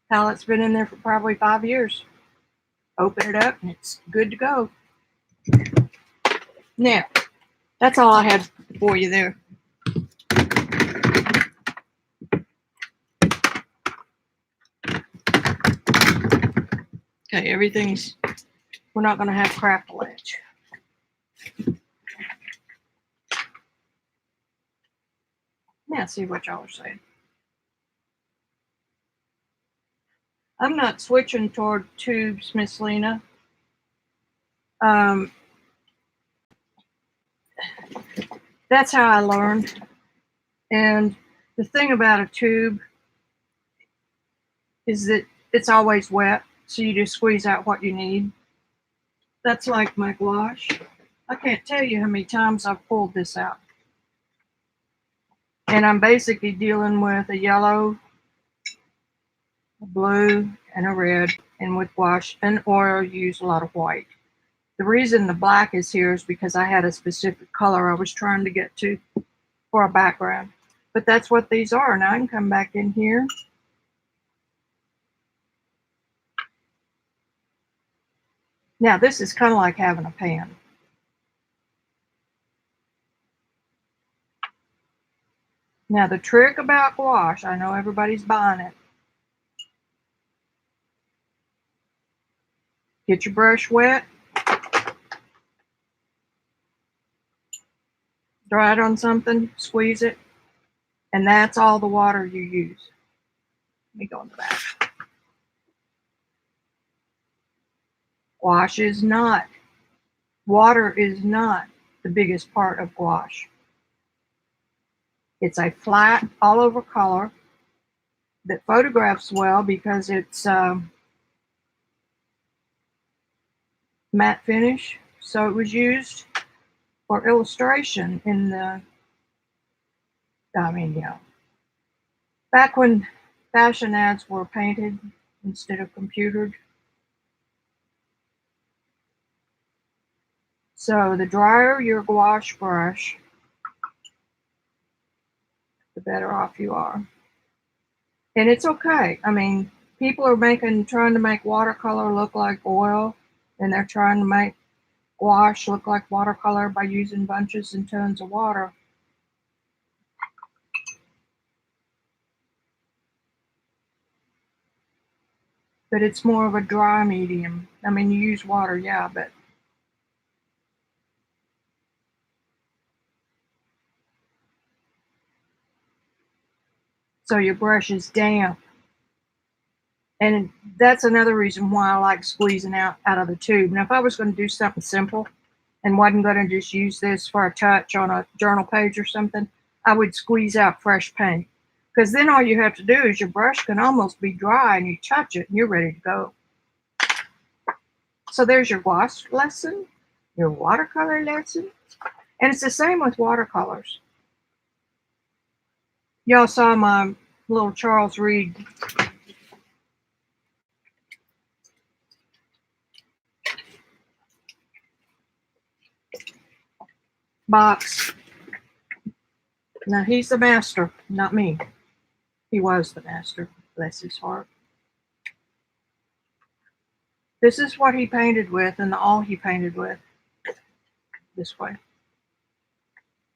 Speaker 1: Palette's been in there for probably 5 years. Open it up and it's good to go. Now, that's all I had for you there. Okay, everything's, we're not going to have crackle edge. Now, see what y'all are saying. I'm not switching toward tubes, Miss Lena. That's how I learned. And the thing about a tube is that it's always wet, so you just squeeze out what you need. That's like my gouache. I can't tell you how many times I've pulled this out. And I'm basically dealing with a yellow, a blue, and a red. And with gouache and oil, you use a lot of white. The reason the black is here is because I had a specific color I was trying to get to for a background. But that's what these are. Now I can come back in here. Now this is kind of like having a pan. Now the trick about gouache, I know everybody's buying it. Get your brush wet. Dry it on something, squeeze it, and that's all the water you use. Let me go in the back. Gouache is not, water is not the biggest part of gouache. It's a flat, all over color that photographs well because it's matte finish. So it was used for illustration in the, back when fashion ads were painted instead of computered. So the drier your gouache brush, the better off you are. And it's okay. I mean, people are trying to make watercolor look like oil, and they're trying to make gouache look like watercolor by using bunches and tons of water. But it's more of a dry medium. I mean, you use water, yeah, but so your brush is damp. And that's another reason why I like squeezing out of the tube. Now, if I was going to do something simple and wasn't going to just use this for a touch on a journal page or something, I would squeeze out fresh paint. Because then all you have to do is your brush can almost be dry and you touch it and you're ready to go. So there's your gouache lesson, your watercolor lesson. And it's the same with watercolors. Y'all saw my little Charles Reed box. Now he's the master, not me. He was the master, bless his heart. This is what he painted with and all he painted with. This way.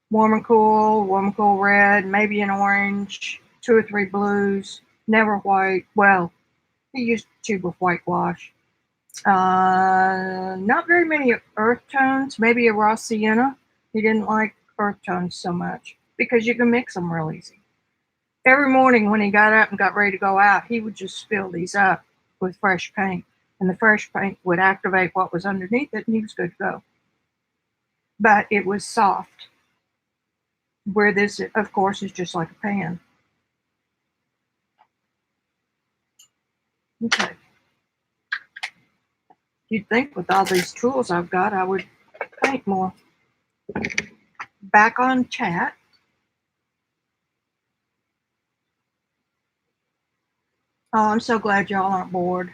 Speaker 1: Warm and cool red, maybe an orange, 2 or 3 blues, never white. Well, he used a tube of whitewash. Not very many earth tones, maybe a raw sienna. He didn't like earth tones so much because you can mix them real easy. Every morning when he got up and got ready to go out, he would just fill these up with fresh paint. And the fresh paint would activate what was underneath it, and he was good to go. But it was soft, where this, of course, is just like a pan. Okay. You'd think with all these tools I've got, I would paint more. Back on chat. Oh, I'm so glad y'all aren't bored.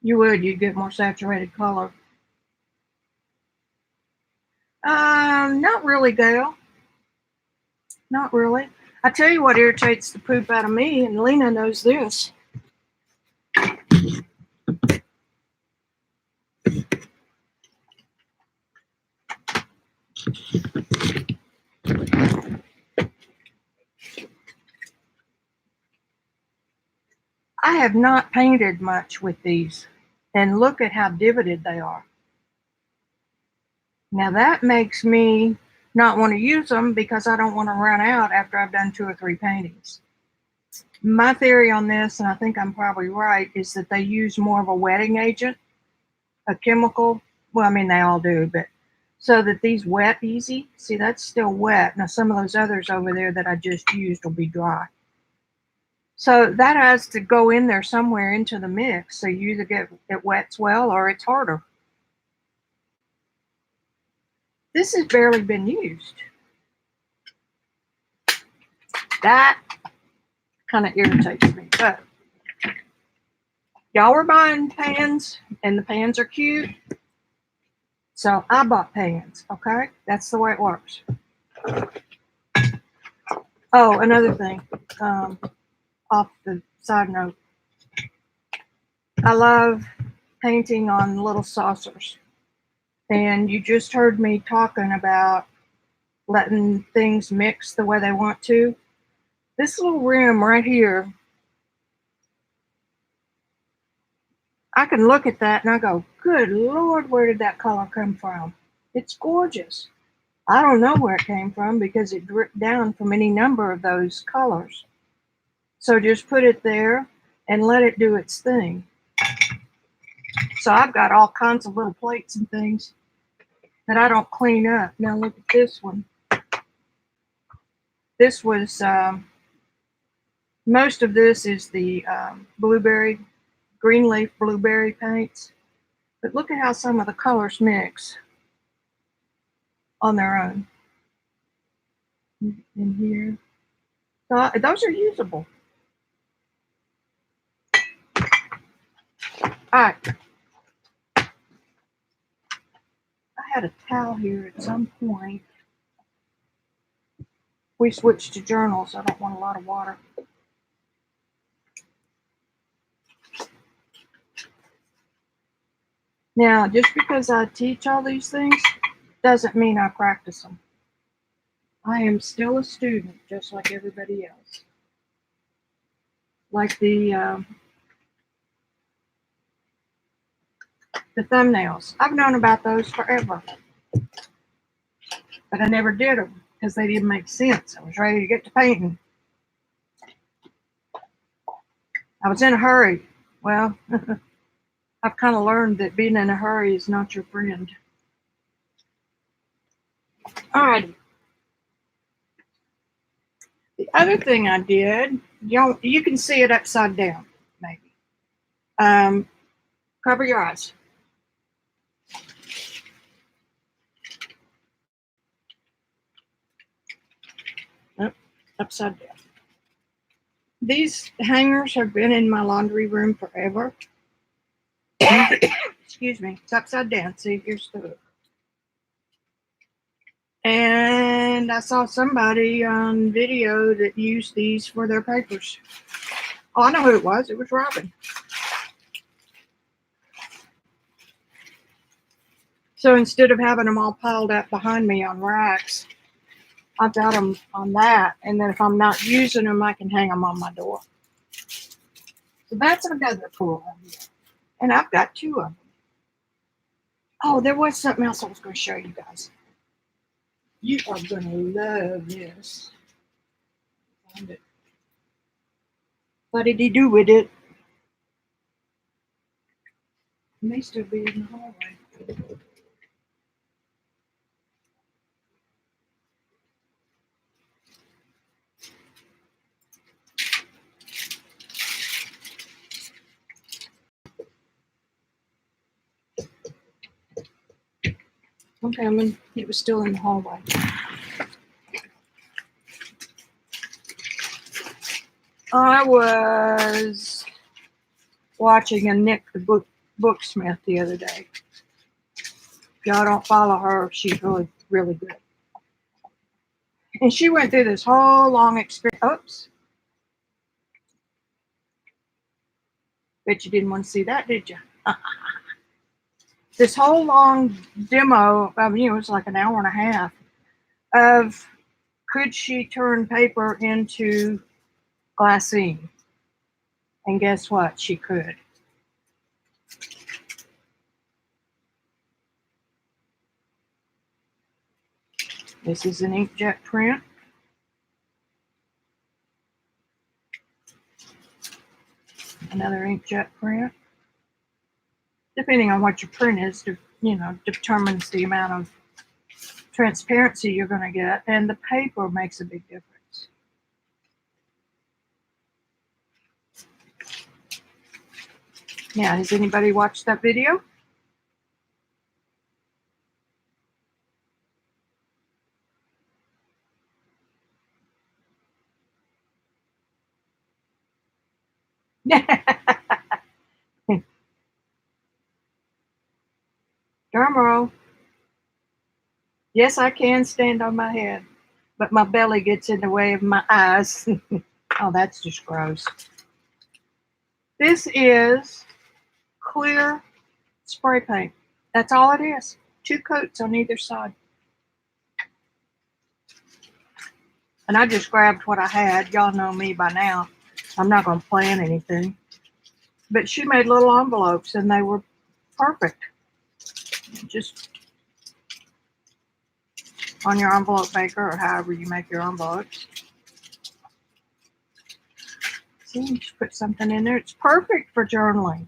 Speaker 1: You would, you'd get more saturated color. Not really, Gail. Not really. I tell you what irritates the poop out of me, and Lena knows this. I have not painted much with these, and look at how divoted they are. Now that makes me not want to use them because I don't want to run out after I've done 2 or 3 paintings. My theory on this, and I think I'm probably right, is that they use more of a wetting agent, a chemical. Well, I mean, they all do, but so that these wet easy. See, that's still wet. Now, some of those others over there that I just used will be dry. So that has to go in there somewhere into the mix. So you either get it wets well or it's harder. This has barely been used. That kind of irritates me, but y'all were buying pans and the pans are cute. So I bought pans, okay? That's the way it works. Oh, another thing, off the side note, I love painting on little saucers. And you just heard me talking about letting things mix the way they want to. This little rim right here, I can look at that and I go, good Lord, where did that color come from? It's gorgeous. I don't know where it came from because it dripped down from any number of those colors. So just put it there and let it do its thing. So I've got all kinds of little plates and things that I don't clean up. Now look at this one. This was, most of this is the blueberry, green leaf blueberry paints. But look at how some of the colors mix on their own. In here. So those are usable. All right. I had a towel here at some point. We switched to journals. I don't want a lot of water. Now, just because I teach all these things doesn't mean I practice them. I am still a student, just like everybody else. Like the thumbnails. I've known about those forever. But I never did them because they didn't make sense. I was ready to get to painting. I was in a hurry. Well, I've kind of learned that being in a hurry is not your friend. All right. The other thing I did, you can see it upside down, maybe. Cover your eyes. Upside down. These hangers have been in my laundry room forever. Excuse me. It's upside down. See, here's the hook. And I saw somebody on video that used these for their papers. Oh, I know who it was. It was Robin. So instead of having them all piled up behind me on racks, I've got them on that. And then if I'm not using them, I can hang them on my door. So that's another cool idea. And I've got 2 of them. Oh, there was something else I was going to show you guys. You are going to love this. Find it. What did he do with it? It may still be in the hallway. I'm coming. It was still in the hallway. I was watching a Nick the Booksmith the other day. If y'all don't follow her, she's really, really good. And she went through this whole long experience. Oops. Bet you didn't want to see that, did you? This whole long demo, I mean, it was like an hour and a half, of could she turn paper into glassine? And guess what? She could. This is an inkjet print. Another inkjet print. Depending on what your print is, determines the amount of transparency you're going to get, and the paper makes a big difference. Now, has anybody watched that video? Drum roll. Yes, I can stand on my head, but my belly gets in the way of my eyes. Oh, that's just gross. This is clear spray paint. That's all it is. 2 coats on either side. And I just grabbed what I had. Y'all know me by now. I'm not going to plan anything. But she made little envelopes, and they were perfect. Just on your envelope maker, or however you make your envelopes. See, just put something in there. It's perfect for journaling.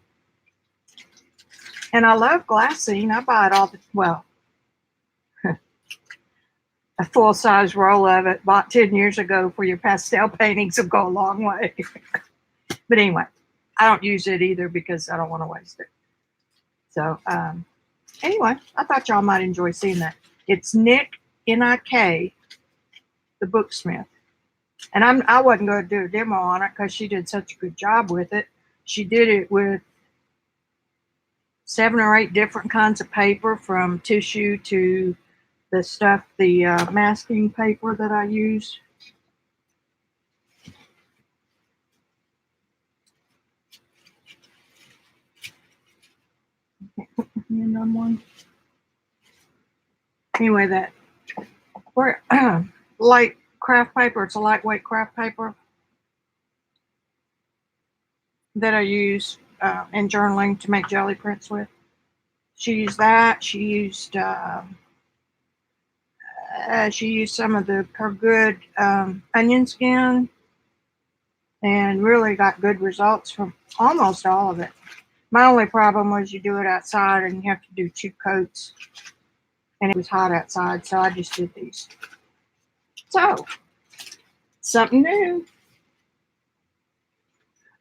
Speaker 1: And I love glassine. I buy it all the, well, a full-size roll of it bought 10 years ago for your pastel paintings will go a long way. But anyway, I don't use it either because I don't want to waste it. So anyway, I thought y'all might enjoy seeing that. It's Nick, N-I-K, the Booksmith. And I wasn't going to do a demo on it because she did such a good job with it. She did it with 7 or 8 different kinds of paper, from tissue to the stuff, the masking paper that I use. Can't put my hand on one. Anyway, that light craft paper. It's a lightweight craft paper that I use in journaling to make jelly prints with. She used that. She used some of her good onion skin, and really got good results from almost all of it. My only problem was you do it outside and you have to do 2 coats, and it was hot outside, so I just did these. So, something new.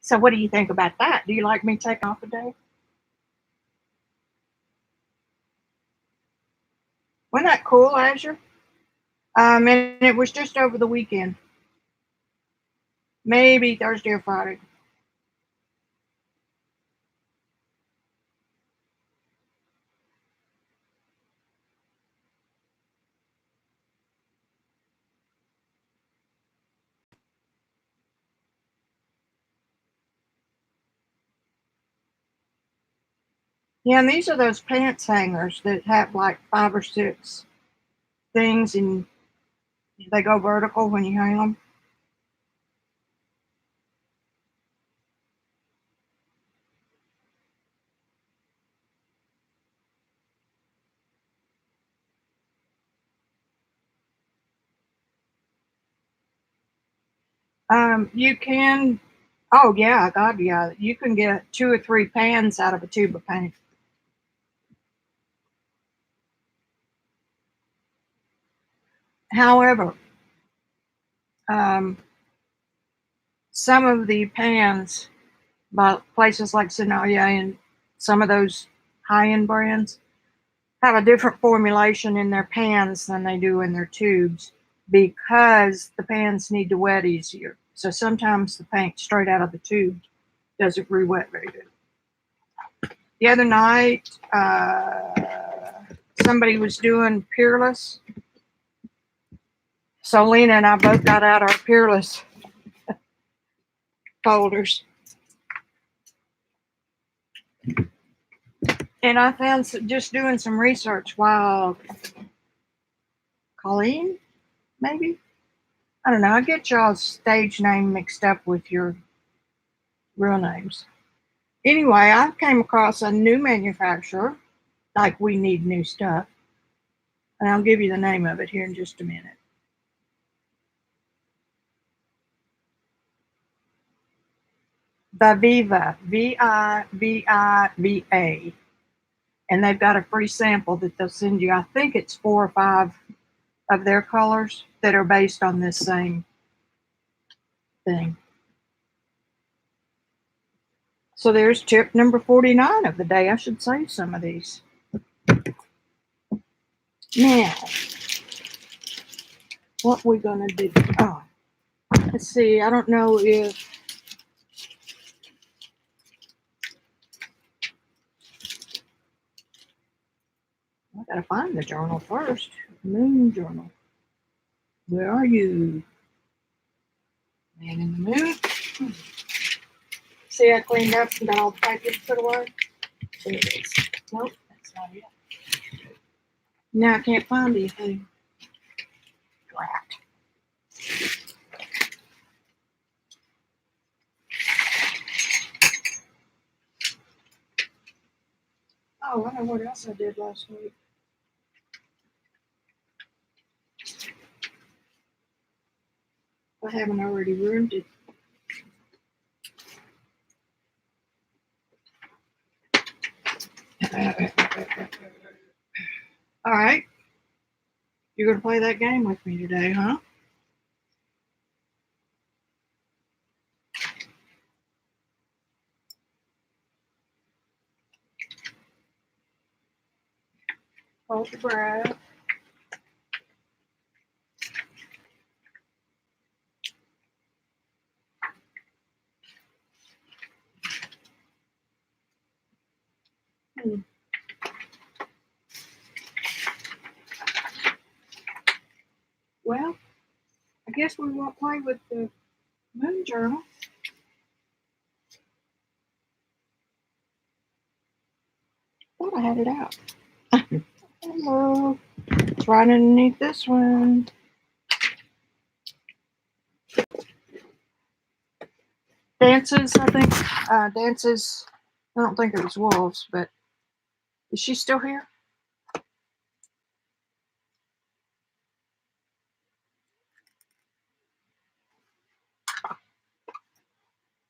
Speaker 1: So what do you think about that? Do you like me taking off a day? Wasn't that cool, Azure? And it was just over the weekend. Maybe Thursday or Friday. Yeah, and these are those pants hangers that have like 5 or 6 things, and they go vertical when you hang them. You can. Oh yeah, God, yeah. You can get 2 or 3 pans out of a tube of paint. However, um, some of the pans by places like Sonalia and some of those high-end brands have a different formulation in their pans than they do in their tubes because the pans need to wet easier. So sometimes the paint straight out of the tube doesn't re-wet very good. The other night, somebody was doing Peerless. So Lena and I both got out our Peerless folders. And I found just doing some research while Colleen, maybe? I don't know. I get y'all's stage name mixed up with your real names. Anyway, I came across a new manufacturer, like We Need New Stuff, and I'll give you the name of it here in just a minute. Viviva, Viviva. And they've got a free sample that they'll send you. I think it's 4 or 5 of their colors that are based on this same thing. So there's tip number 49 of the day. I should save some of these. Now, what we gonna do? Oh, let's see. I don't know if I gotta find the journal first. Moon journal. Where are you? Man in the moon. See, I cleaned up and got all the papers put away. There it is. Nope, that's not it. Now I can't find anything. Drat. Oh, I know what else I did last week. I haven't already ruined it. All right. You're going to play that game with me today, huh? Hold your breath. Well, I guess we won't play with the moon journal. Thought I had it out. Hello. It's right underneath this one. Dances, I think. Dances. I don't think it was wolves, but is she still here?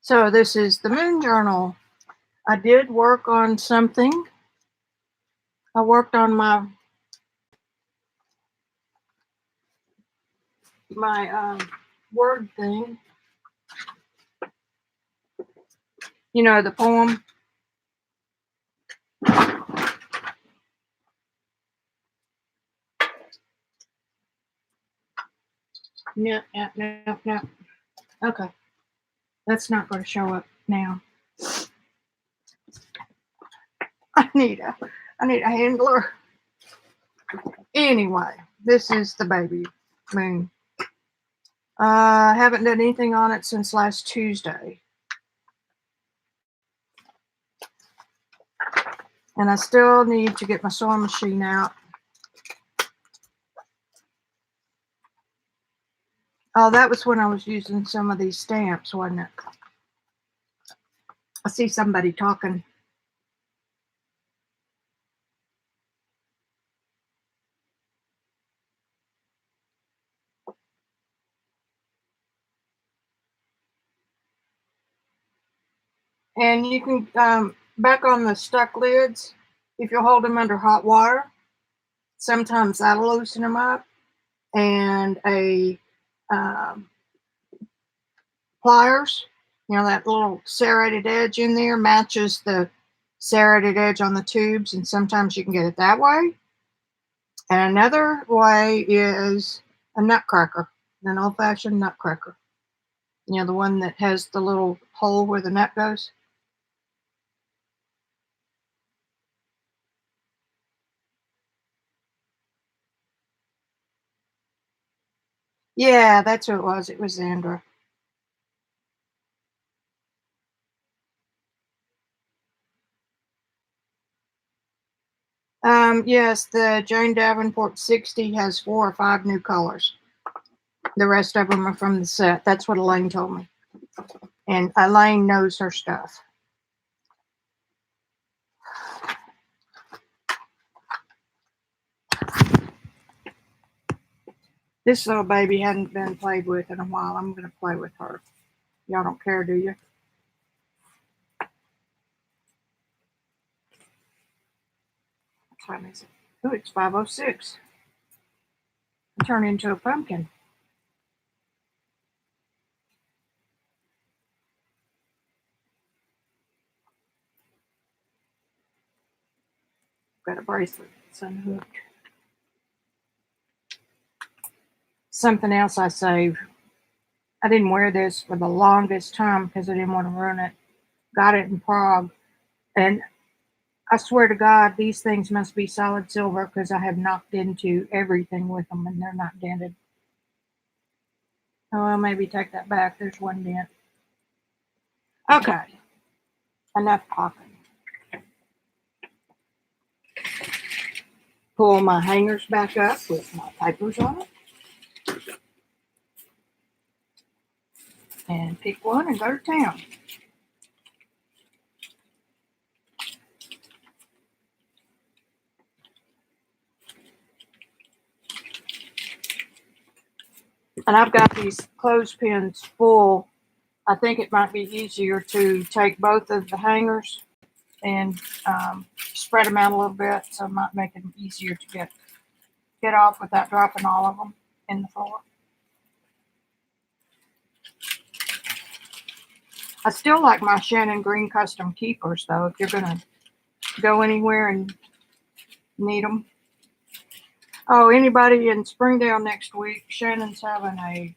Speaker 1: So this is the moon journal. I did work on something. I worked on my word thing. You know, the poem. No. Okay. That's not going to show up now. I need a handler. Anyway, this is the baby moon. I haven't done anything on it since last Tuesday. And I still need to get my sewing machine out. Oh, that was when I was using some of these stamps, wasn't it? I see somebody talking. And you can, back on the stuck lids, if you hold them under hot water, sometimes that'll loosen them up. And pliers, you know, that little serrated edge in there matches the serrated edge on the tubes, and sometimes you can get it that way. And another way is a nutcracker, an old-fashioned nutcracker. You know, the one that has the little hole where the nut goes. Yeah, that's who it was. It was Xandra. Yes, the Jane Davenport 60 has 4 or 5 new colors. The rest of them are from the set. That's what Elaine told me. And Elaine knows her stuff. This little baby hadn't been played with in a while. I'm going to play with her. Y'all don't care, do you? What time is it? Oh, it's 5:06. I turned into a pumpkin. Got a bracelet. It's unhooked. Something else I saved. I didn't wear this for the longest time because I didn't want to ruin it. Got it in Prague. And I swear to God, these things must be solid silver because I have knocked into everything with them and they're not dented. Oh, well, maybe take that back. There's one dent. Okay. Enough talking. Pull my hangers back up with my papers on it. And pick one and go to town. And I've got these clothespins full. I think it might be easier to take both of the hangers and spread them out a little bit, so it might make it easier to get off without dropping all of them in the floor. I still like my Shannon Green custom keepers, though, if you're going to go anywhere and need them. Oh, anybody in Springdale next week, Shannon's having a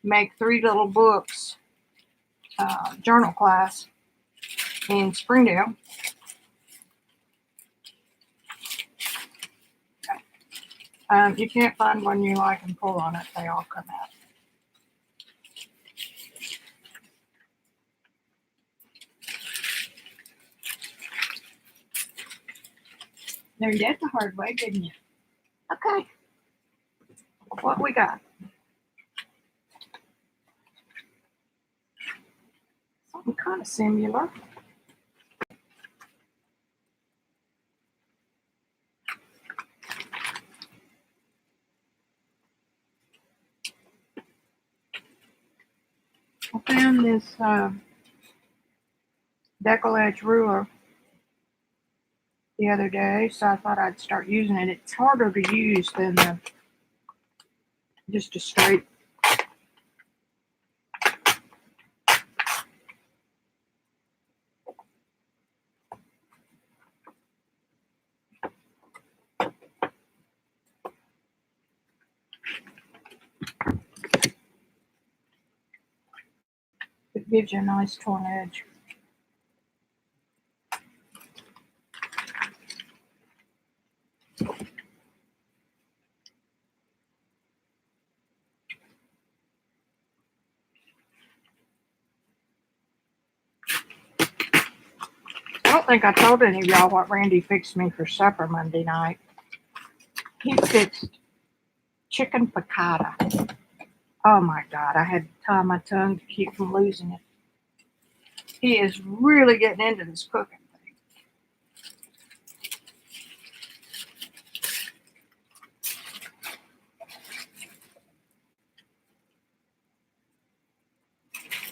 Speaker 1: Make 3 Little Books journal class in Springdale. You can't find one you like and pull on it. They all come out. Learned that the hard way, didn't you? Okay. What we got? Something kind of similar. I found this decollage ruler the other day, so I thought I'd start using it. It's harder to use than just a straight. Gives you a nice torn edge. I don't think I told any of y'all what Randy fixed me for supper Monday night. He fixed chicken piccata. Oh my God, I had to tie my tongue to keep from losing it. He is really getting into this cooking thing.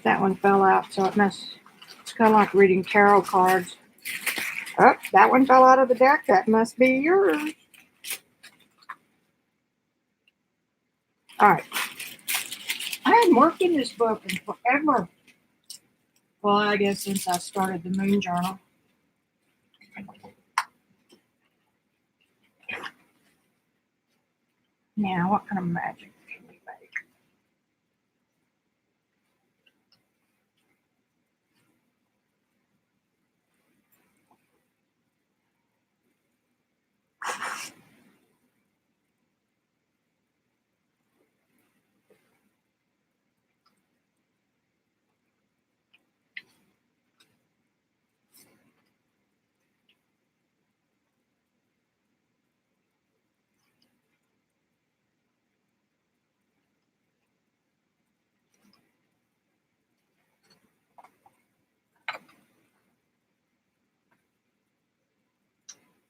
Speaker 1: That one fell out, so it's kind of like reading tarot cards. Oh, that one fell out of the deck. That must be yours. All right. I hadn't worked in this book in forever. Well, I guess since I started the Moon Journal. Now, what kind of magic can we make?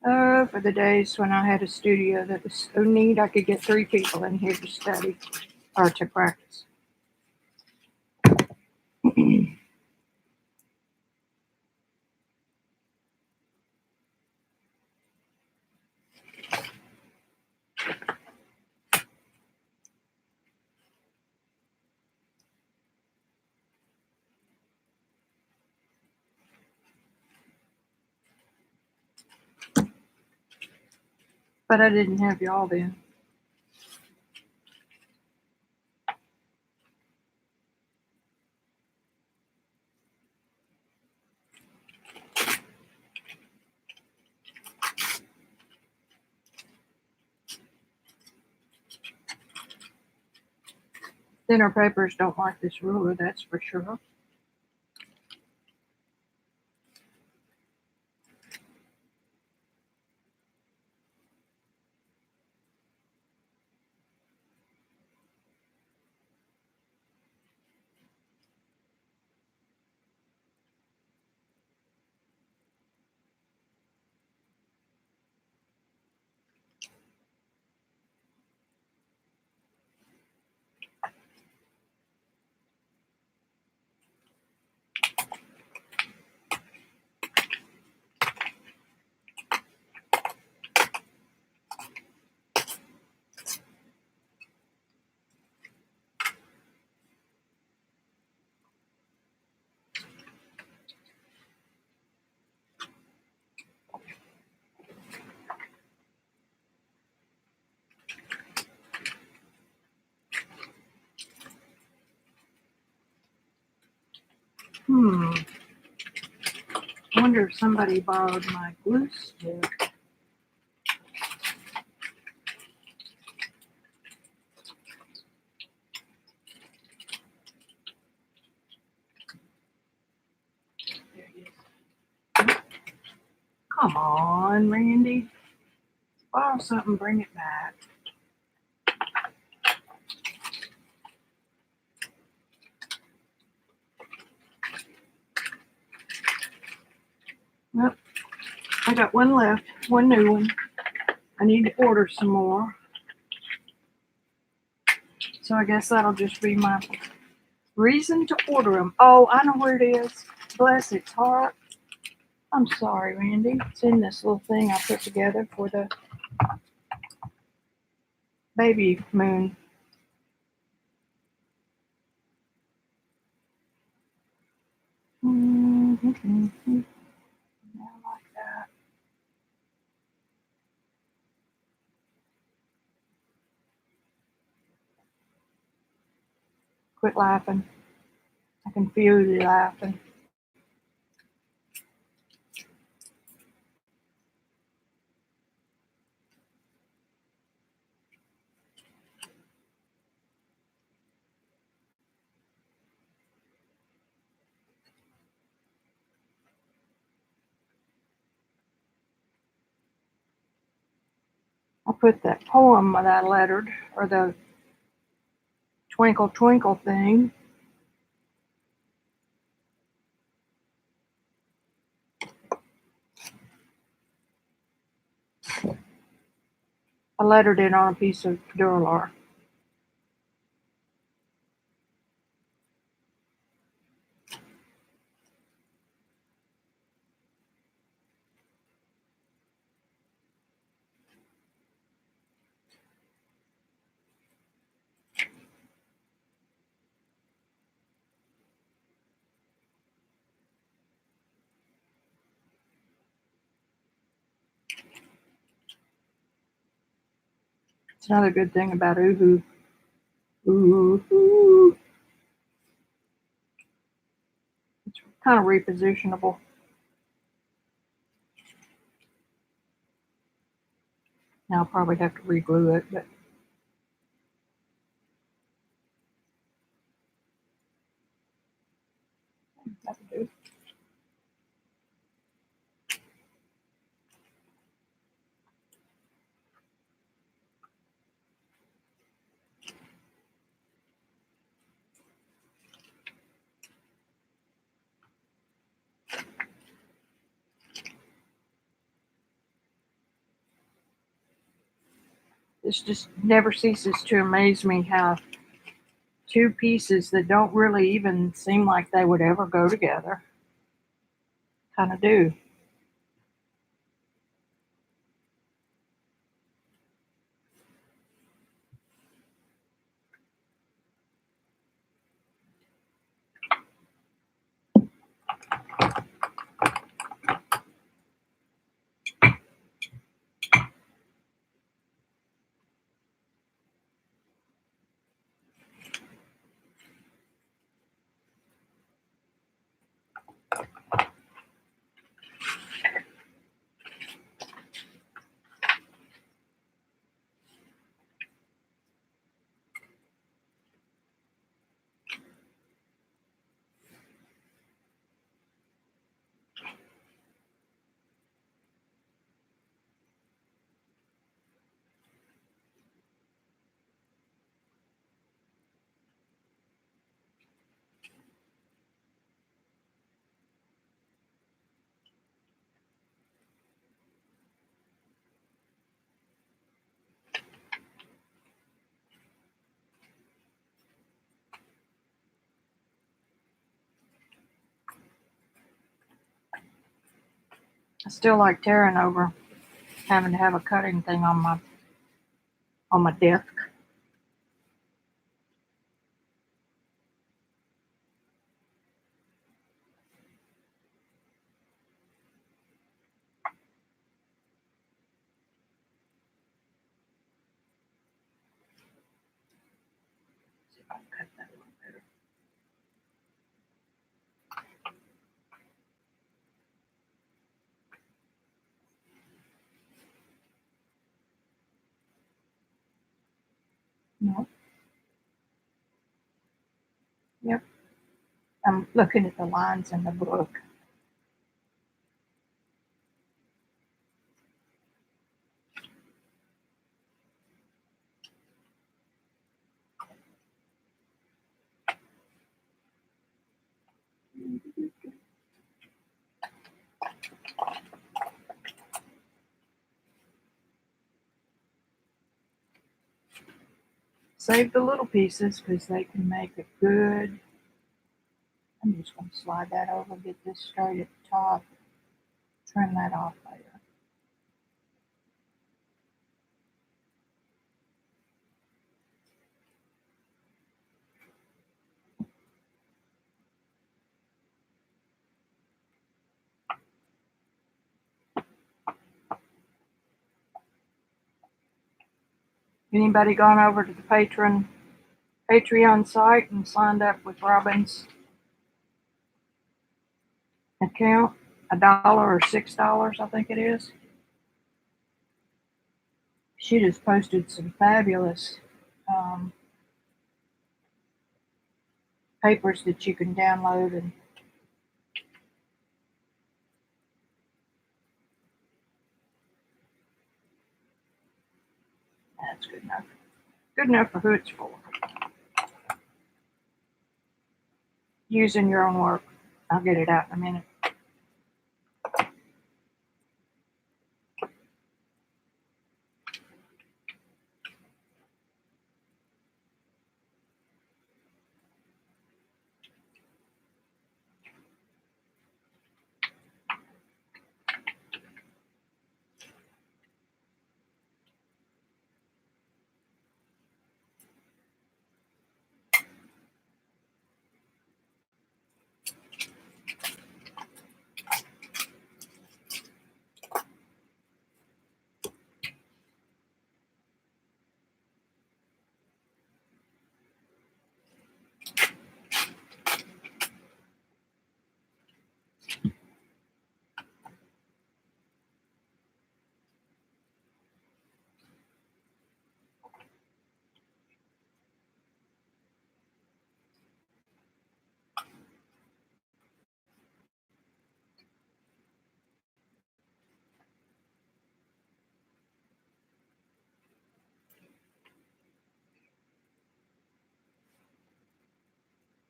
Speaker 1: Oh, for the days when I had a studio that was so neat I could get 3 people in here to study or to practice. But I didn't have y'all then. Thinner papers don't like this ruler, that's for sure. I wonder if somebody borrowed my glue stick. There it is. Come on, Randy. Borrow something, bring it back. Well, I got one left, one new one. I need to order some more. So I guess that'll just be my reason to order them. Oh, I know where it is. Bless its heart. I'm sorry, Randy. It's in this little thing I put together for the baby moon. Yeah, like that. Quit laughing. I I can feel you laughing. I put that poem that I lettered, or the twinkle twinkle thing. I lettered it on a piece of Duralar. It's another good thing about Uhu. Ooh. It's kind of repositionable. Now I'll probably have to reglue it, but that'll do. This just never ceases to amaze me how two pieces that don't really even seem like they would ever go together kind of do. I still like tearing over having to have a cutting thing on my desk. See if I can cut that a little better. No. Yep. I'm looking at the lines in the book. Save the little pieces because they can make a good. I'm just going to slide that over, get this straight at the top, trim that off later. Anybody gone over to the Patreon site and signed up with Robin's account, $1 or $6, I think it is. She just posted some fabulous papers that you can download, and that's good enough. Good enough for who it's for. Using your own work. I'll get it out in a minute.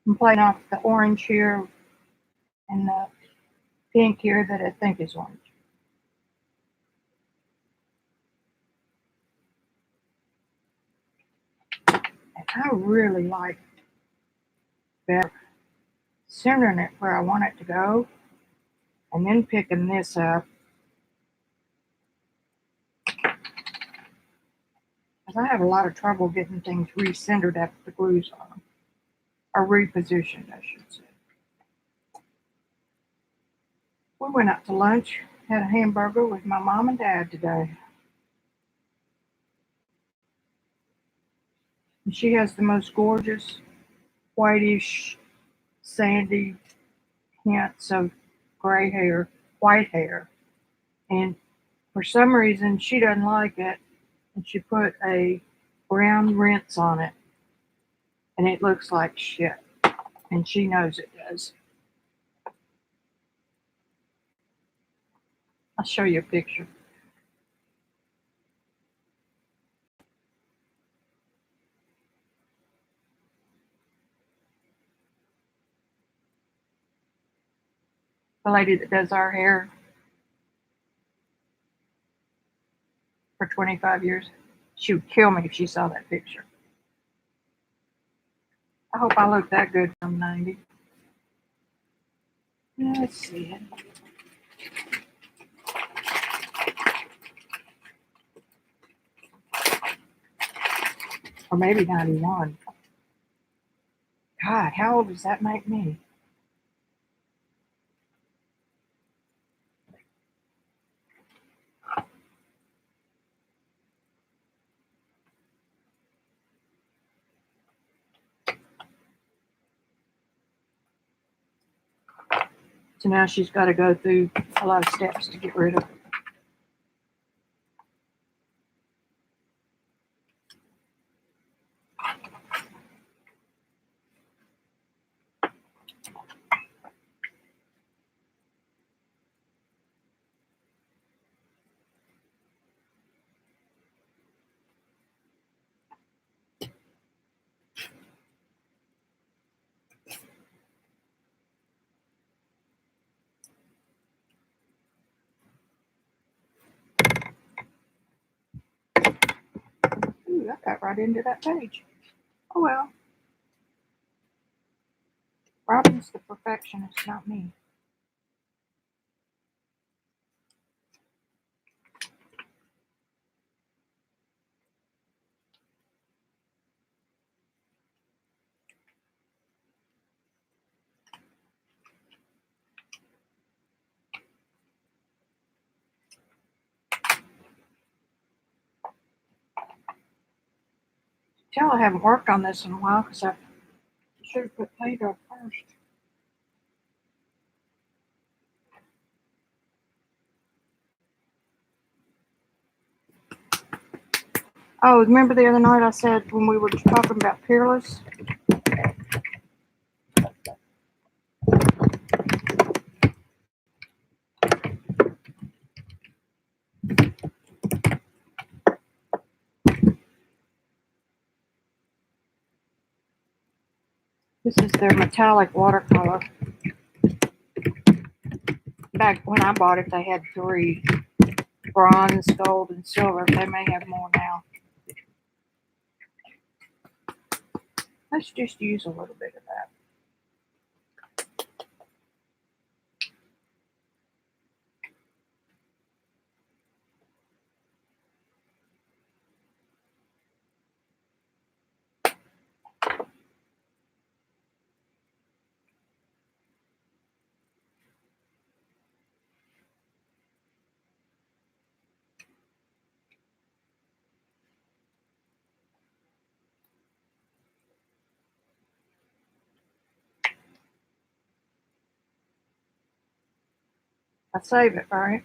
Speaker 1: I'm playing off the orange here and the pink here that I think is orange. And I really like better centering it where I want it to go, and then picking this up. Because I have a lot of trouble getting things recentered after the glue's on them. Or repositioned, I should say. We went out to lunch, had a hamburger with my mom and dad today. And she has the most gorgeous, whitish, sandy hints of gray hair, white hair. And for some reason, she doesn't like it. And she put a brown rinse on it. And it looks like shit. And she knows it does. I'll show you a picture. The lady that does our hair for 25 years, she would kill me if she saw that picture. I hope I look that good from 90. Let's see it. Or maybe 91. God, how old does that make me? So now she's got to go through a lot of steps to get rid of it. Ooh, I got right into that page. Oh well. Robin's the perfectionist, not me. Tell I haven't worked on this in a while because I should have put paint up first. Oh, remember the other night I said when we were talking about Peerless? This is their metallic watercolor. Back when I bought it, they had 3. Bronze, gold, and silver. They may have more now. Let's just use a little bit of that. I save it, right?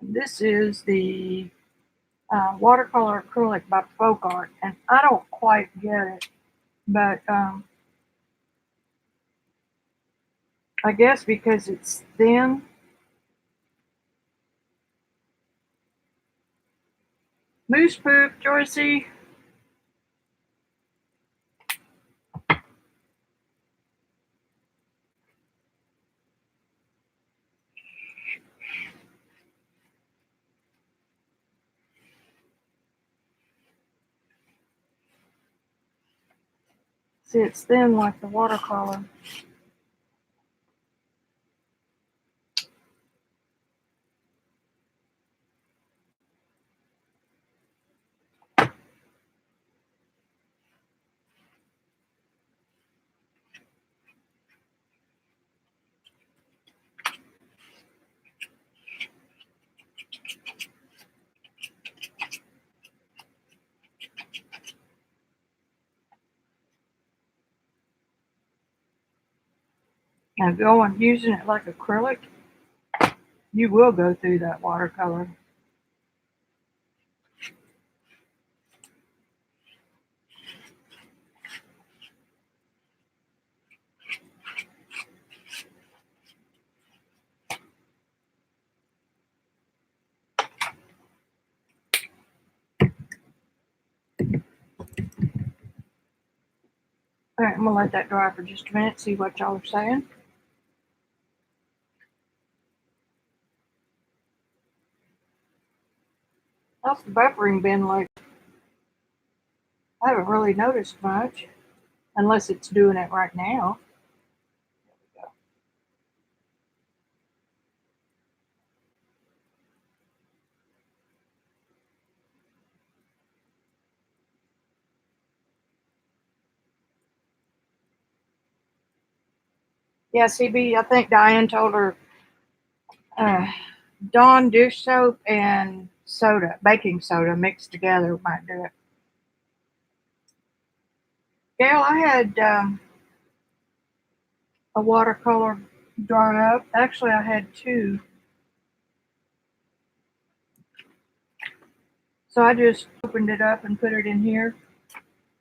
Speaker 1: This is the watercolor acrylic by Folk Art, and I don't quite get it, but I guess because it's thin. Moose poop, Joycey. See, it's thin like the watercolor. Now, going using it like acrylic, you will go through that watercolor. All right, I'm gonna let that dry for just a minute, see what y'all are saying. How's the buffering been like? I haven't really noticed much, unless it's doing it right now. There we go. Yeah, CB, I think Diane told her Dawn dish soap and soda, baking soda mixed together might do it. Gail, I had a watercolor dry up. Actually, I had 2. So I just opened it up and put it in here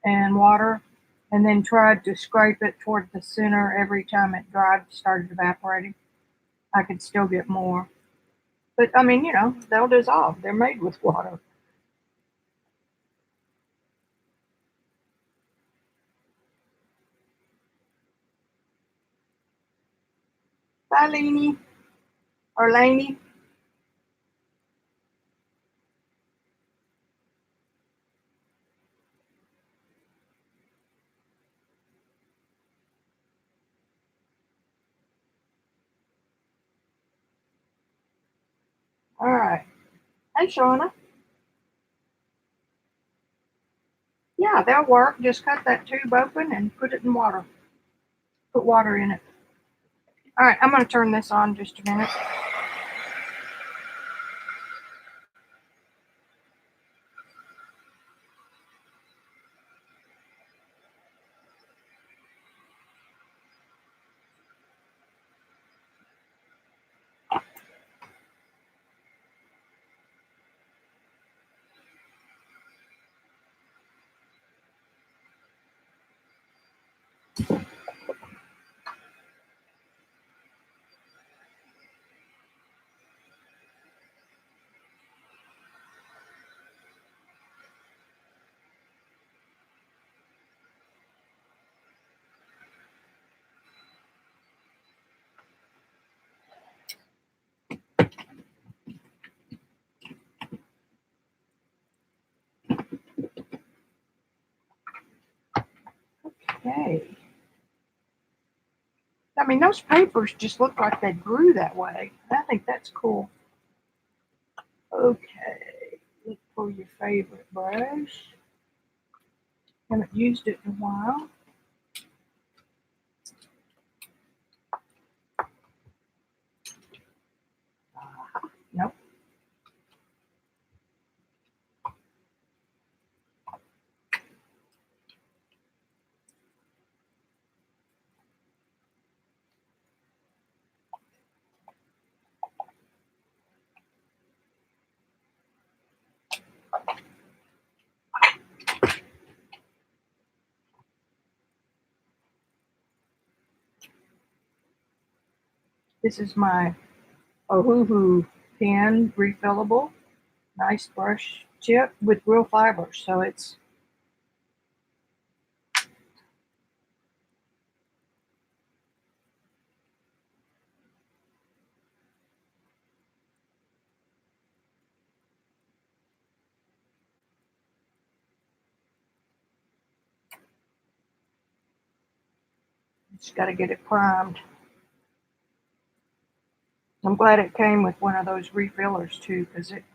Speaker 1: and water, and then tried to scrape it toward the center every time it dried, started evaporating. I could still get more. But I mean, they'll dissolve. They're made with water. Bye, Leanie. Or Laney. All right. Hey, Shauna. Yeah, they'll work. Just cut that tube open and put it in water. Put water in it. All right, I'm going to turn this on just a minute. Okay. I mean, those papers just look like they grew that way. I think that's cool. Okay, look for your favorite brush. Haven't used it in a while. Nope. This is my Ohuhu pen, refillable. Nice brush tip with real fibers, so it's just got to get it primed. I'm glad it came with one of those refillers too, because it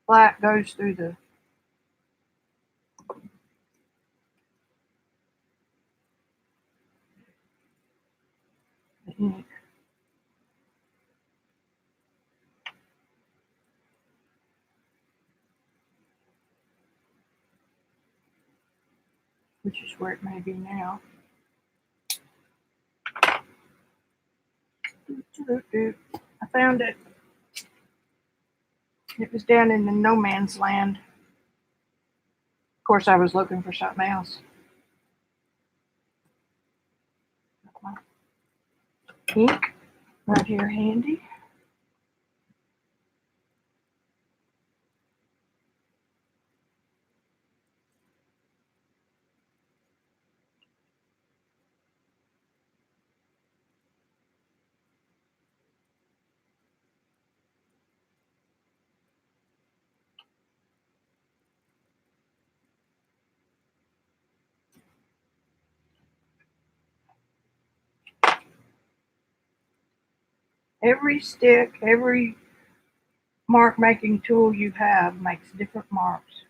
Speaker 1: flat goes through the ink. Which is where it may be now. I found it. It was down in the no man's land. Of course, I was looking for something else. Ink right here handy. Every stick, every mark making tool you have makes different marks.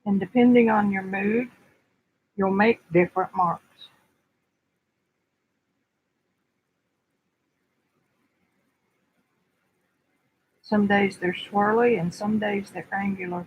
Speaker 1: And depending on your mood, you'll make different marks. Some days they're swirly and some days they're angular.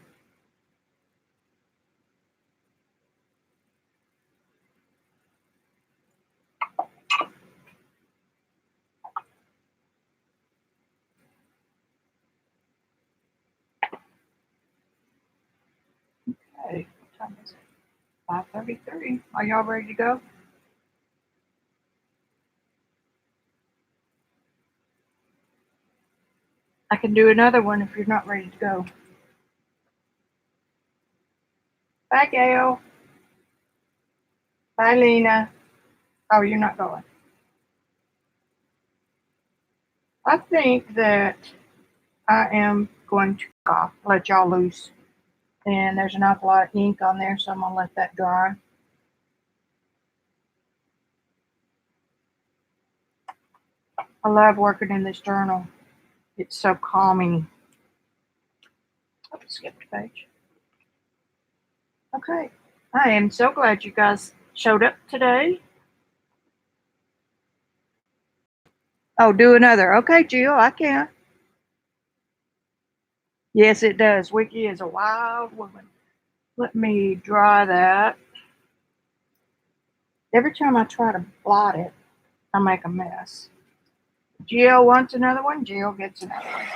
Speaker 1: Okay, what time is it? 5:33. Are y'all ready to go? I can do another one if you're not ready to go. Bye, Gail. Bye, Lena. Oh, you're not going. I think that I am going to let y'all loose. And there's an awful lot of ink on there, so I'm going to let that dry. I love working in this journal. It's so calming. Oh, skipped a page. Okay. I am so glad you guys showed up today. Oh, do another. Okay, Jill, I can. Yes, it does. Vicki is a wild woman. Let me dry that. Every time I try to blot it, I make a mess. Jill wants another one. Jill gets another one.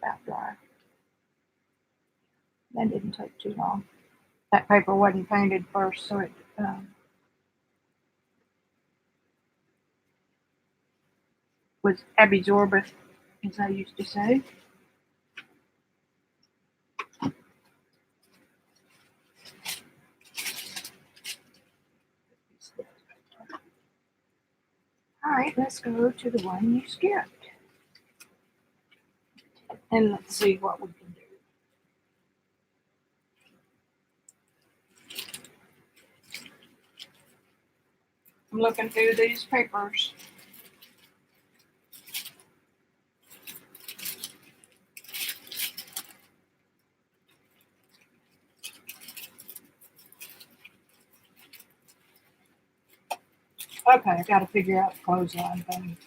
Speaker 1: about dry. That didn't take too long. That paper wasn't painted first, so it was absorbent, as I used to say. All right, let's go to the one you skipped. And let's see what we can do. I'm looking through these papers. Okay, I got to figure out the clothesline thing.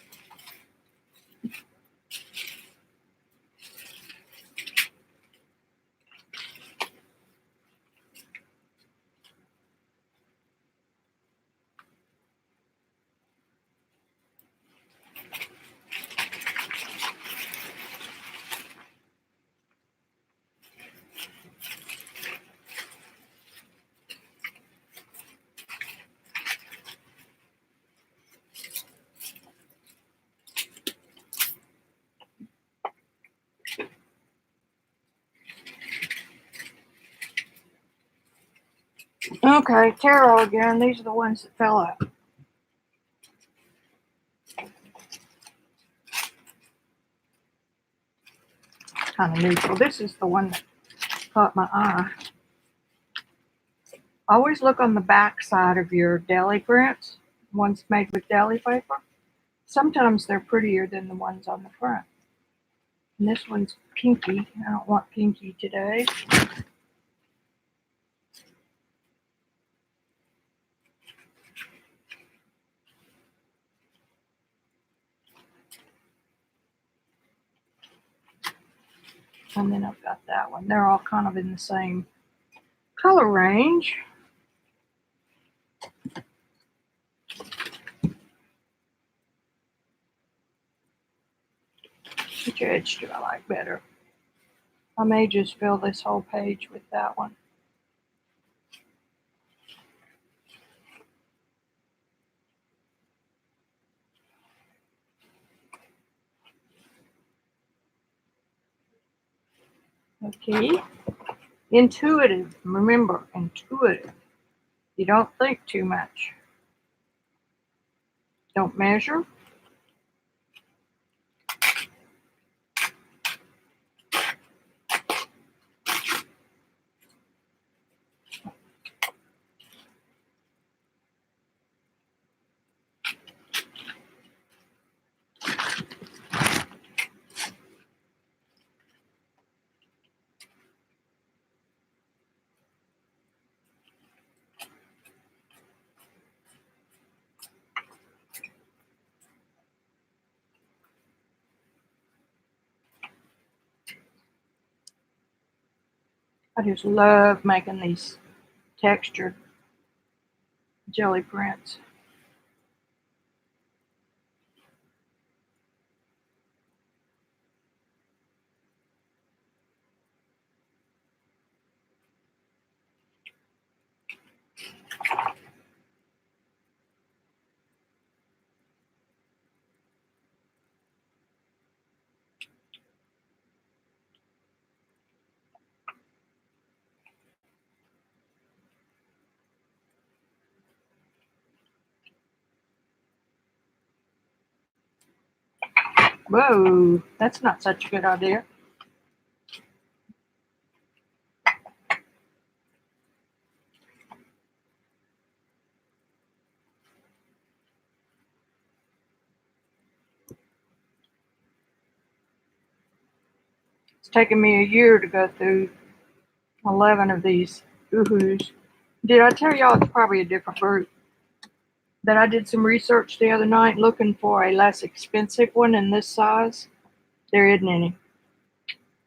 Speaker 1: Okay, tarot again. These are the ones that fell out. Kind of neutral. This is the one that caught my eye. Always look on the back side of your deli prints, ones made with deli paper. Sometimes they're prettier than the ones on the front. And this one's pinky. I don't want pinky today. And then I've got that one. They're all kind of in the same color range. Which edge do I like better? I may just fill this whole page with that one. Okay. Intuitive. Remember, intuitive. You don't think too much. Don't measure. I just love making these textured jelly prints. Whoa, that's not such a good idea. It's taken me a year to go through 11 of these oohoos. Did I tell y'all it's probably a different group? That I did some research the other night looking for a less expensive one in this size. There isn't any.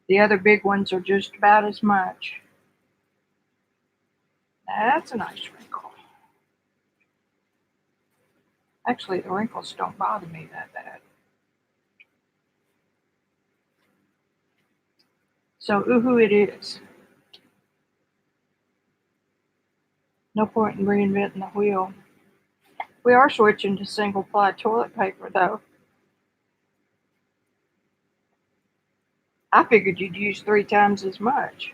Speaker 1: The other big ones are just about as much. That's a nice wrinkle. Actually, the wrinkles don't bother me that bad. So, ooh, it is. No point in reinventing the wheel. We are switching to single ply toilet paper, though. I figured you'd use 3 times as much.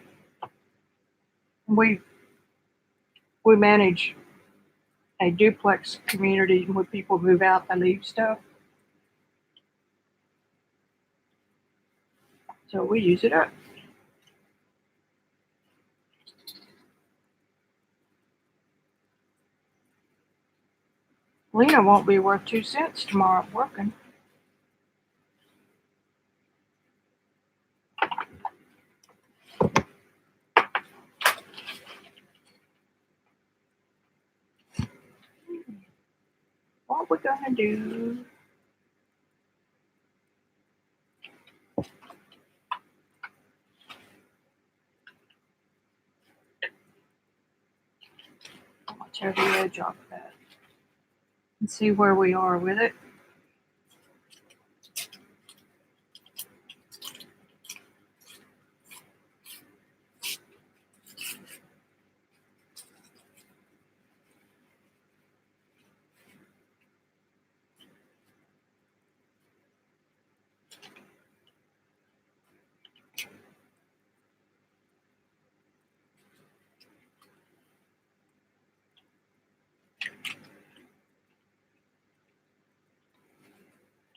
Speaker 1: We manage a duplex community. When people move out, they leave stuff. So we use it up. Lena won't be worth 2 cents tomorrow working. What we gonna do? I'll tear the edge off of that and see where we are with it.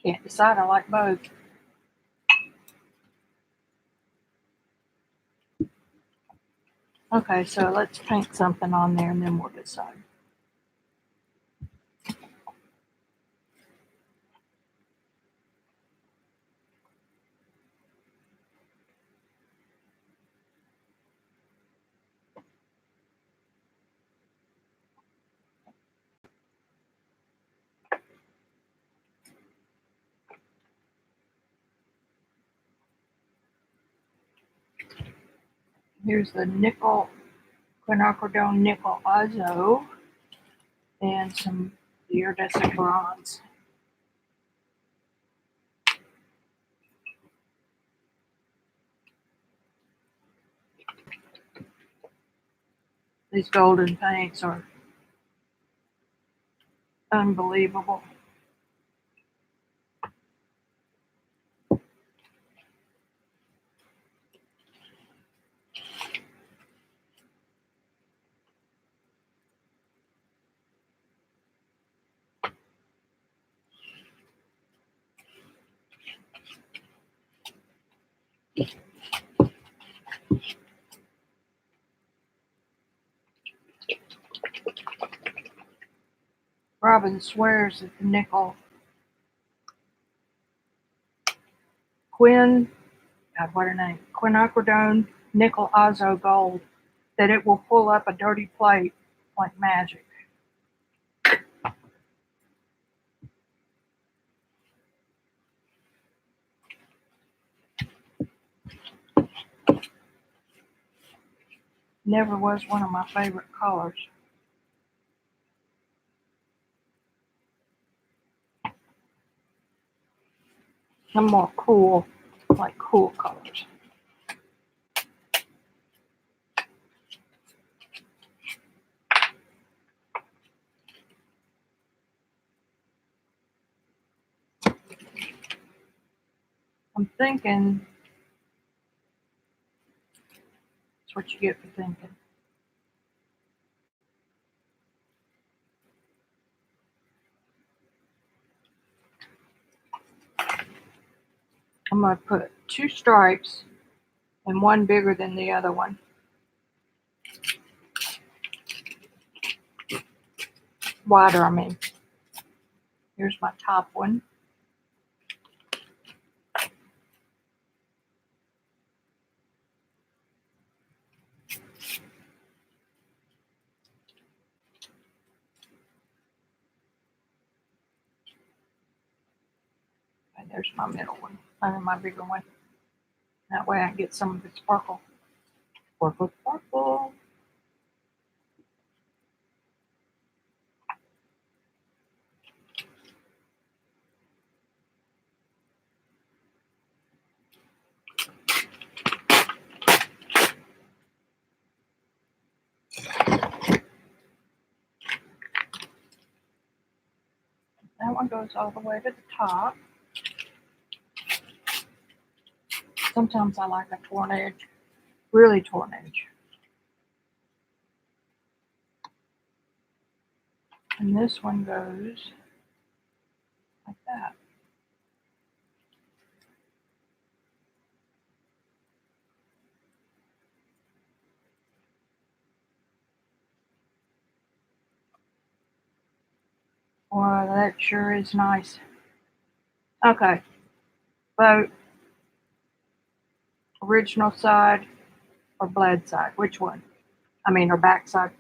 Speaker 1: Can't decide. I like both. Okay, so let's paint something on there and then we'll decide. Here's the nickel, quinacridone nickel azo, and some iridescent bronze. These golden paints are unbelievable. Robin swears that the nickel quinacridone nickel azo gold, that it will pull up a dirty plate like magic. Never was one of my favorite colors. I'm more cool, like cool colors. I'm thinking, that's what you get for thinking. I'm going to put 2 stripes and one bigger than the other one. Wider, I mean. Here's my top one. And there's my middle one, and my bigger one. That way I can get some of the sparkle. Sparkle, sparkle. That one goes all the way to the top. Sometimes I like a torn edge, really torn edge. And this one goes like that. Wow, that sure is nice. Okay, so original side or bled side? Which one? I mean, or back side?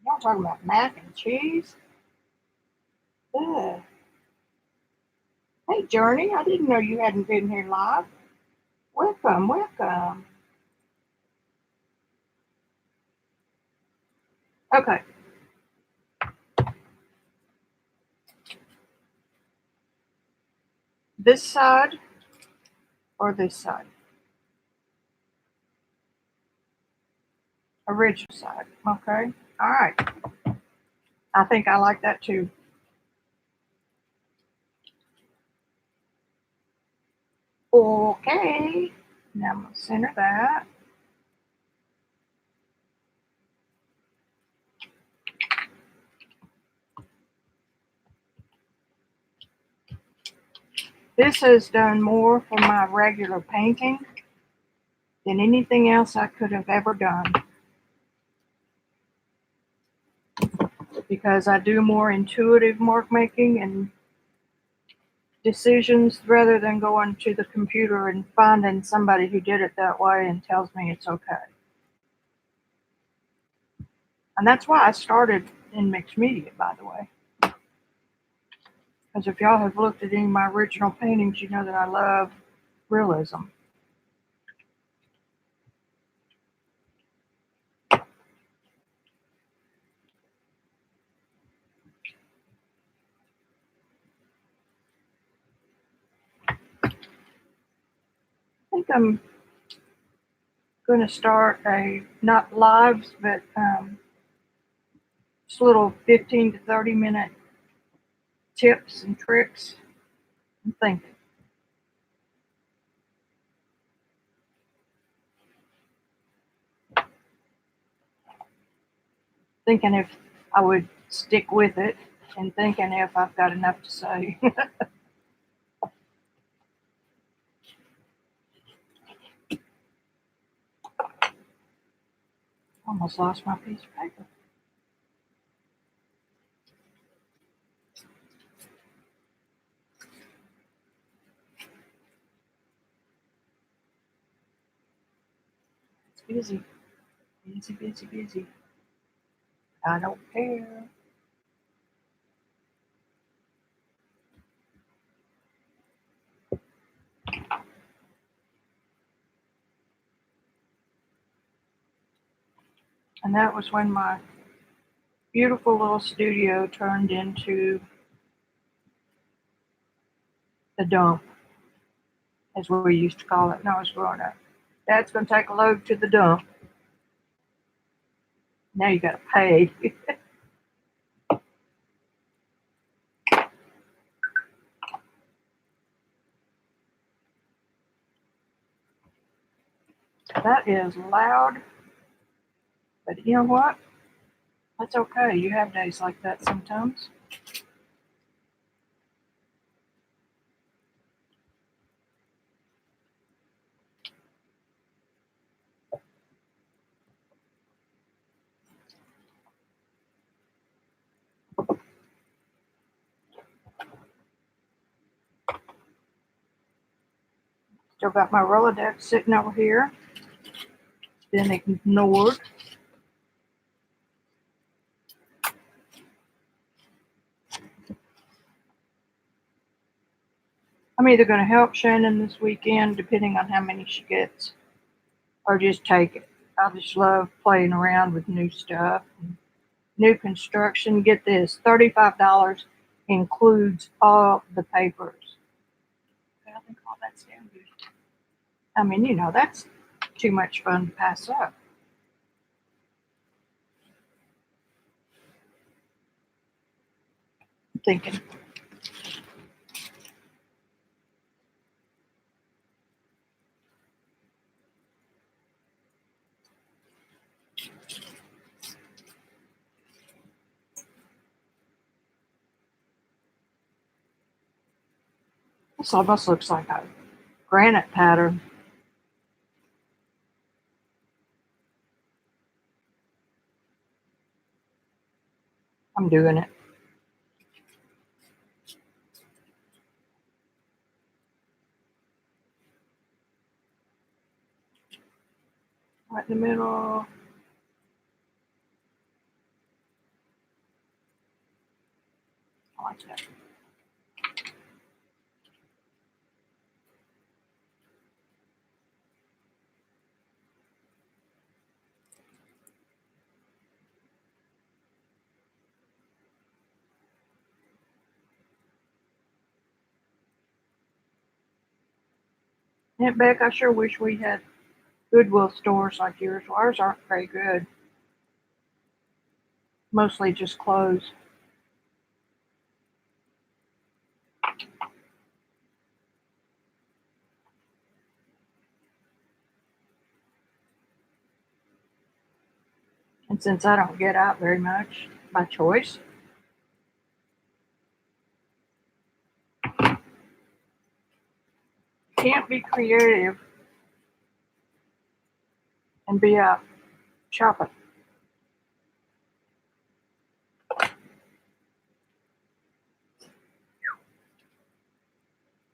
Speaker 1: Y'all talking about mac and cheese? Ugh. Hey, Journey, I didn't know you hadn't been here live. Welcome, welcome. Okay. This side or this side? Original side. Okay. All right. I think I like that too. Okay. Now I'm going to center that. This has done more for my regular painting than anything else I could have ever done, because I do more intuitive mark making and decisions rather than going to the computer and finding somebody who did it that way and tells me it's okay. And that's why I started in mixed media, by the way. Because if y'all have looked at any of my original paintings, you know that I love realism. I think I'm going to start not lives, but just little 15 to 30 minute tips and tricks. I'm thinking if I would stick with it, and thinking if I've got enough to say. Almost lost my piece of paper. It's busy. Busy, busy, busy. I don't care. And that was when my beautiful little studio turned into the dump, as we used to call it when I was growing up. Dad's going to take a load to the dump. Now you got to pay. That is loud, but you know what? That's okay. You have days like that sometimes. Still got my Rolodex sitting over here. It's been ignored. I'm either going to help Shannon this weekend, depending on how many she gets, or just take it. I just love playing around with new stuff. New construction, get this, $35 includes all the papers. I think all that's damn good. I mean, you know, that's too much fun to pass up. I'm thinking. This almost looks like a granite pattern. I'm doing it. Right in the middle. I like that. Aunt Beck, I sure wish we had Goodwill stores like yours. Well, ours aren't very good. Mostly just clothes. And since I don't get out very much by choice, can't be creative and be out shopping.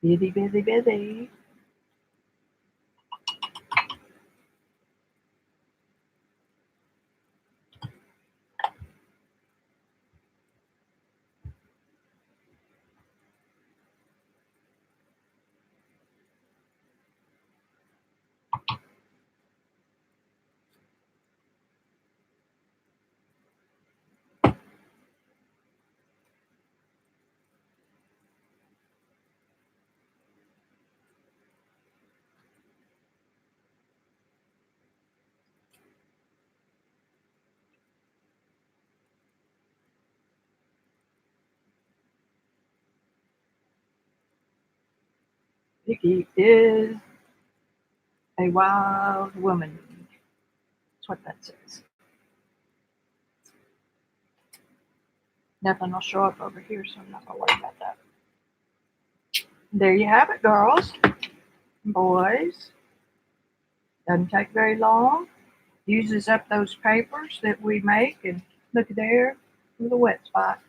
Speaker 1: Busy, busy, busy. Vicki is a wild woman. That's what that says. Nothing will show up over here, so I'm not going to worry about that. There you have it, girls, boys. Doesn't take very long. Uses up those papers that we make, and look there with a wet spot.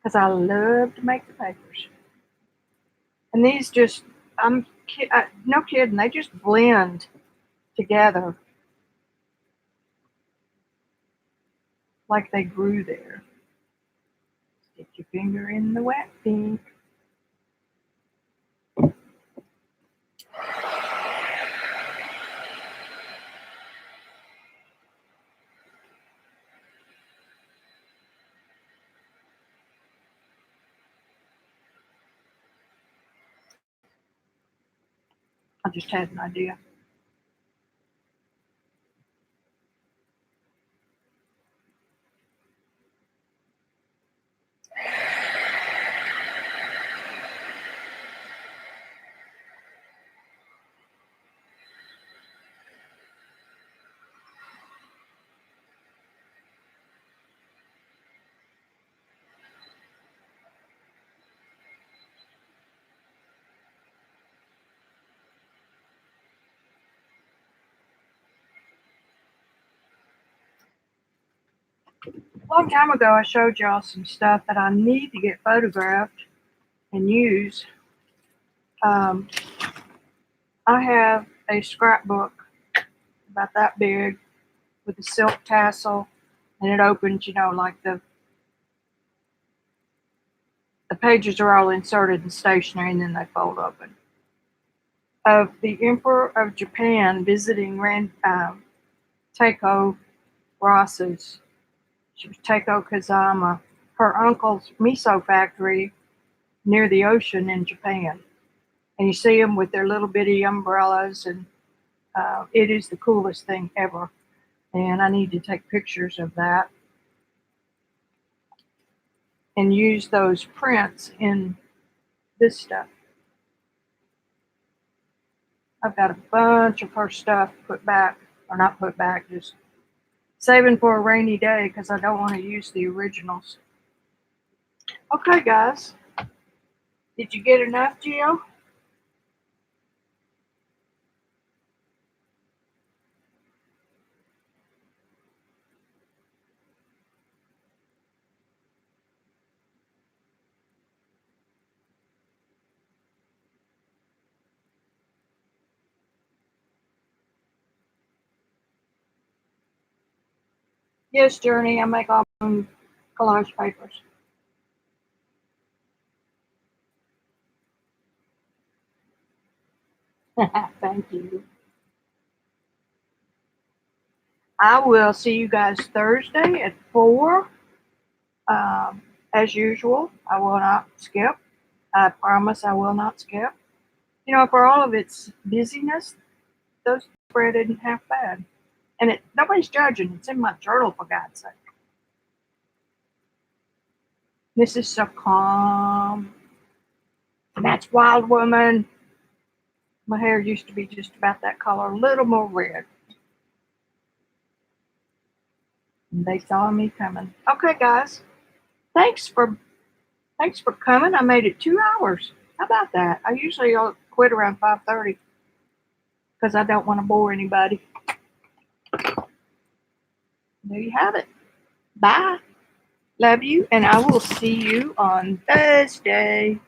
Speaker 1: Because I love to make the papers. And these just, no kidding, they just blend together like they grew there. Stick your finger in the wet ink. I just had an idea. A long time ago, I showed y'all some stuff that I need to get photographed and use. I have a scrapbook about that big with a silk tassel, and it opens, you know, like the pages are all inserted in stationery, and then they fold open. of the Emperor of Japan visiting Taiko Ross's. She was Taiko Kazama, her uncle's miso factory near the ocean in Japan. And you see them with their little bitty umbrellas, and it is the coolest thing ever. And I need to take pictures of that and use those prints in this stuff. I've got a bunch of her stuff put back, or not put back, just saving for a rainy day because I don't want to use the originals. Okay, guys. Did you get enough, Jill? Yes, Journey. I make all my own collage papers. Thank you. I will see you guys Thursday at 4. As usual, I will not skip. I promise I will not skip. You know, for all of its busyness, those spread isn't half bad. And nobody's judging. It's in my journal, for God's sake. This is so calm. And that's Wild Woman. My hair used to be just about that color, a little more red. And they saw me coming. Okay, guys. Thanks for coming. I made it 2 hours. How about that? I usually quit around 5:30 because I don't want to bore anybody. There you have it. Bye. Love you, and I will see you on Thursday.